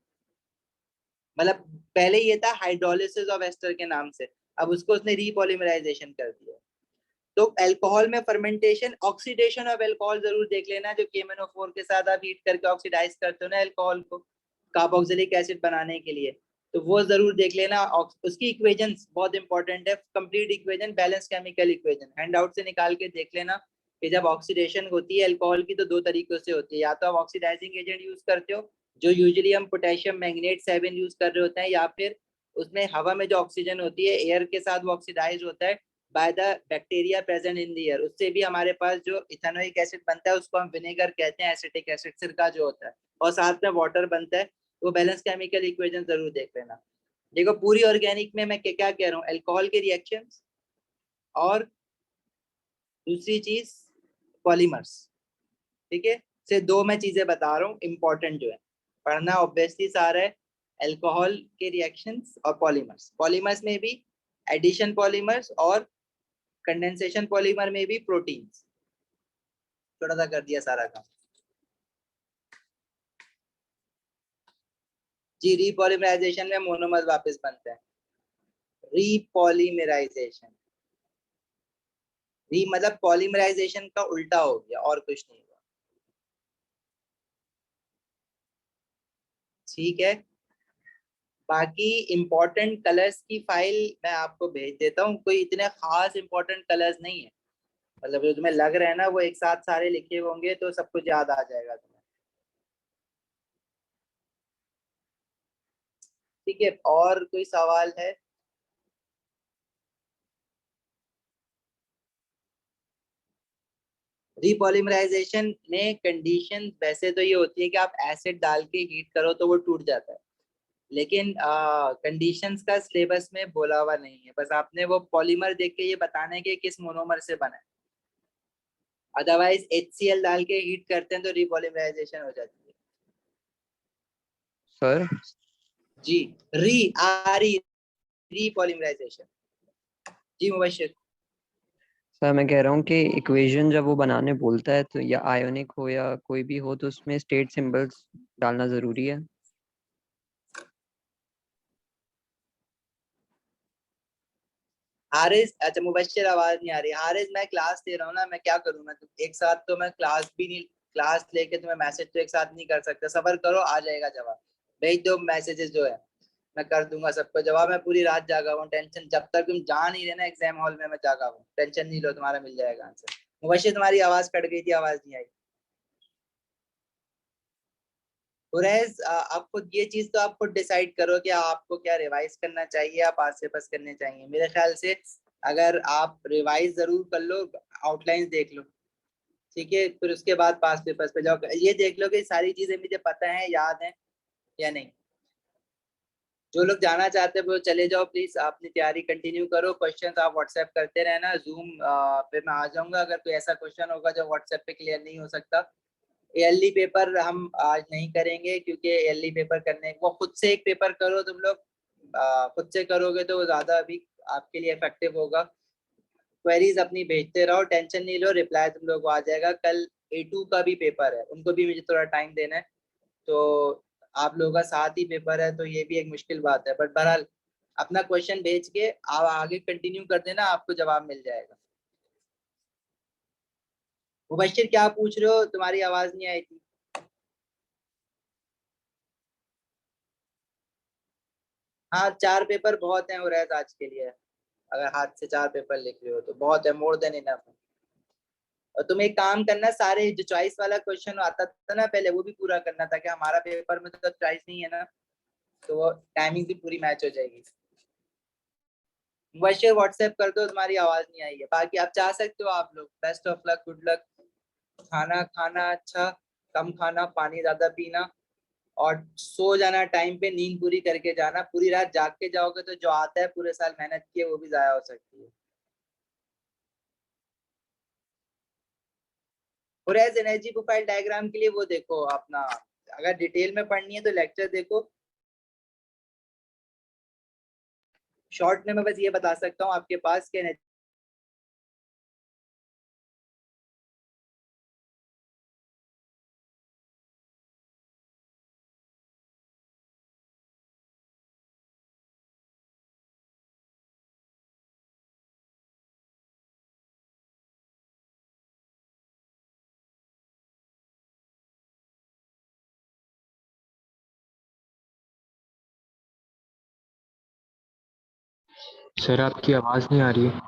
मतलब पहले ये था हाइड्रोलिसिस ऑफ एस्टर के नाम से, अब उसको उसने रीपॉलीमराइजेशन कर दिया। तो अल्कोहल में फर्मेंटेशन, ऑक्सीडेशन ऑफ अल्कोहल जरूर देख लेना, जो KMnO4 के साथ आप हीट करके ऑक्सीडाइज करते हो ना अल्कोहल को कार्बोक्सिलिक एसिड बनाने के लिए, तो वो जरूर देख लेना। उसकी इक्वेशन बहुत इंपॉर्टेंट है, complete equation, balance chemical equation hand out से निकाल के देख लेना कि जब ऑक्सीडेशन होती है अल्कोहल की तो दो तरीकों से होती है, या तो आप ऑक्सीडाइजिंग एजेंट यूज करते हो, जो यूजुअली हम पोटेशियम मैग्नेट 7 यूज कर रहे होते हैं, या फिर उसमें हवा में जो ऑक्सीजन होती है एयर के साथ वो ऑक्सीडाइज होता है by the bacteria present in the air, उससे भी हमारे पास जो इथेनोइक एसिड बनता है उसको हम विनेगर कहते हैं, एसिटिक एसिड सिरका जो होता है, और साथ में वाटर बनता है। वो बैलेंस केमिकल इक्वेशन जरूर देख लेना। देखो पूरी ऑर्गेनिक में मैं क्या क्या कह रहा हूँ, अल्कोहल के रिएक्शंस और दूसरी चीज पॉलीमर्स, ठीक है। से दो मैं चीजें बता रहा हूँ इंपॉर्टेंट जो है पढ़ना, ऑब्वियसली सारा है, अल्कोहल के रिएक्शंस और पॉलीमर्स। पॉलीमर्स में भी एडिशन पॉलीमर्स और कंडेंसेशन पॉलीमर में भी प्रोटीन्स, थोड़ा सा कर दिया सारा काम। जी, रीपॉलीमराइजेशन में मोनोमर्स वापस बनते हैं, रीपॉलीमराइजेशन, री मतलब पॉलीमराइजेशन का उल्टा हो गया और कुछ नहीं हुआ, ठीक है। बाकी इंपॉर्टेंट कलर्स की फाइल मैं आपको भेज देता हूँ, कोई इतने खास इंपॉर्टेंट कलर्स नहीं है, मतलब जो तुम्हें लग रहा है ना वो एक साथ सारे लिखे होंगे तो सब कुछ याद आ जाएगा तुम्हें, ठीक है। और कोई सवाल है? रीपॉलीमराइजेशन में कंडीशन वैसे तो ये होती है कि आप एसिड डाल के हीट करो तो वो टूट जाता है, लेकिन कंडीशंस का सिलेबस में बोला हुआ नहीं है, बस आपने वो पॉलीमर देख के ये बताना है कि किस मोनोमर से बना है, अदरवाइज HCl डाल के हीट करते हैं तो रीपॉलीमराइजेशन हो जाती है। सर जी, रीपॉलीमराइजेशन। जी मुबशिर। सर मैं कह रहा हूँ कि इक्वेशन जब वो बनाने बोलता है तो या आयोनिक हो या कोई भी हो तो उसमें स्टेट सिंबल्स डालना जरूरी है। हारिस, अच्छा मुबशिर आवाज नहीं आ रही। हारिस मैं क्लास दे रहा हूँ ना, मैं क्या करूँ, मैं तो एक साथ तो मैं क्लास भी नहीं, क्लास लेके तुम्हें मैसेज तो एक साथ नहीं कर सकता, सबर करो आ जाएगा जवाब। भेज दो मैसेजेस जो है, मैं कर दूंगा सबको जवाब। मैं पूरी रात जागा हूँ, टेंशन जब तक तुम जा नहीं रहे ना एग्जाम हॉल में, मैं जागा हूँ, टेंशन नहीं लो, तुम्हारा मिल जाएगा आंसर। मुबशिर तुम्हारी आवाज कट गई थी, आवाज नहीं आई। गुरैज आप खुद ये चीज तो आप खुद डिसाइड करो कि आपको क्या रिवाइज करना चाहिए या पास से पास करने चाहिए। मेरे ख्याल से अगर आप रिवाइज जरूर कर लो, आउटलाइंस देख लो, ठीक है, फिर उसके बाद पास पेपर्स पे जाओ, ये देख लो कि सारी चीजें मुझे पता है, याद है या नहीं। जो लोग जाना चाहते हैं वो चले जाओ प्लीज, अपनी तैयारी कंटिन्यू करो। क्वेश्चंस आप व्हाट्सएप करते रहना, जूम पे मैं आ जाऊंगा अगर कोई ऐसा क्वेश्चन होगा जो व्हाट्सएप पे क्लियर नहीं हो सकता। एएलई पेपर हम आज नहीं करेंगे, क्योंकि एएलई पेपर करने वो खुद से एक पेपर करो तुम लोग, खुद से करोगे तो वो ज्यादा अभी आपके लिए इफेक्टिव होगा। क्वेरीज अपनी भेजते रहो, टेंशन नहीं लो, रिप्लाई तुम लोग को आ जाएगा। कल A2 का भी पेपर है, उनको भी मुझे थोड़ा टाइम देना है, तो आप लोगों का साथ ही पेपर है, तो ये भी एक मुश्किल बात है, बट बहरहाल अपना क्वेश्चन भेज के आप आगे कंटिन्यू कर देना, आपको जवाब मिल जाएगा। मुबशिर क्या पूछ रहे हो, तुम्हारी आवाज नहीं आई थी। हाँ 4 पेपर बहुत है और आज के लिए, अगर हाथ से 4 पेपर लिख रहे हो तो बहुत है, मोर देन इनफ है। और तुम एक काम करना, सारे जो चॉइस वाला क्वेश्चन आता था ना पहले, वो भी पूरा करना था, कि हमारा पेपर में तो चॉइस नहीं है ना, तो वो टाइमिंग भी पूरी मैच हो जाएगी। मुबशिर व्हाट्सएप कर दो, तुम्हारी आवाज नहीं आई है। बाकी आप चाह सकते हो, आप लोग best of luck, good luck. खाना खाना अच्छा, कम खाना, पानी ज्यादा पीना, और सो जाना टाइम पे, नींद पूरी करके जाना। पूरी रात जाग के जाओगे तो जो आता है पूरे साल मेहनत की है वो भी जाया हो सकती है। और एज एनर्जी प्रोफाइल डायग्राम के लिए वो देखो अपना, अगर डिटेल में पढ़नी है तो लेक्चर देखो। शॉर्ट में मैं बस ये बता सकता हूँ आपके पास के सर आपकी आवाज़ नहीं आ रही है।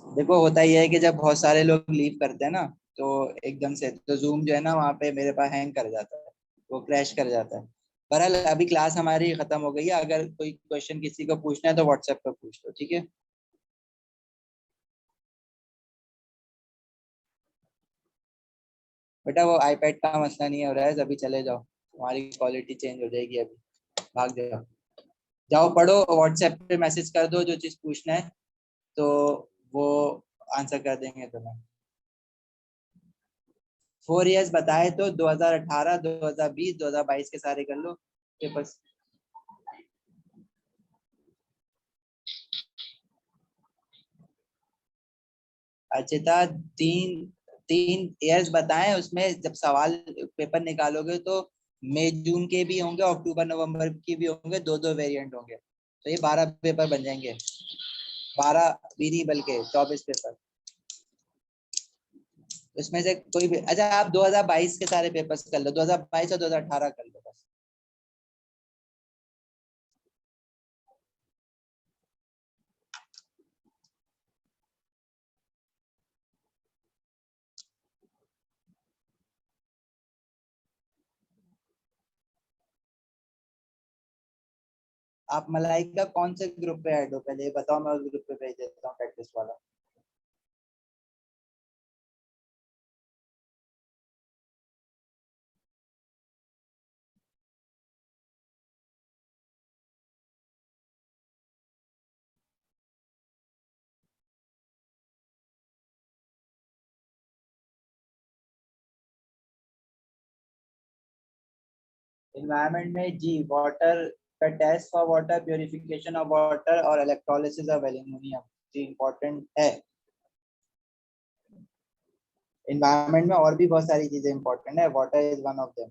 देखो होता ही है कि जब बहुत सारे लोग लीव करते हैं ना, तो एकदम से तो जूम जो है ना वहाँ पे मेरे पास हैंग कर जाता है, वो क्रैश कर जाता है। बहरहाल अभी क्लास हमारी खत्म हो गई है, अगर कोई क्वेश्चन किसी को पूछना है तो व्हाट्सएप पर पूछ लो, ठीक है। बेटा वो आईपैड का मसला नहीं हो रहा है, अभी चले जाओ, तुम्हारी क्वालिटी चेंज हो जाएगी अभी, भाग जाओ, जाओ पढ़ो, व्हाट्सएप पे मैसेज कर दो जो चीज पूछना है, तो वो आंसर कर देंगे तुम्हें। 4 इयर्स बताए तो 2018, 2020, 2022 के सारे कर लो पेपर्स। अर्चिता, तीन तीन ईयर्स बताएं, उसमें जब सवाल पेपर निकालोगे तो मई जून के भी होंगे, अक्टूबर नवंबर के भी होंगे, दो दो वेरिएंट होंगे, तो ये 12 पेपर बन जाएंगे। 12 भी नहीं बल्कि 24 पेपर। उसमें से कोई भी, अच्छा आप 2022 के सारे पेपर्स कर लो, 2022 और 2018 कर लो बस। आप मलाइका कौन से ग्रुप पे ऐड हो, पहले ये बताओ, मैं उस ग्रुप पे भेज देता हूँ प्रैक्टिस वाला। इन्वायरमेंट में जी वाटर का test for water purification of water और इलेक्ट्रोलिसिस ऑफ एल्यूमिनियम जी इम्पोर्टेंट है। इन्वायरमेंट में और भी बहुत सारी चीजें इंपॉर्टेंट है, water is one of them.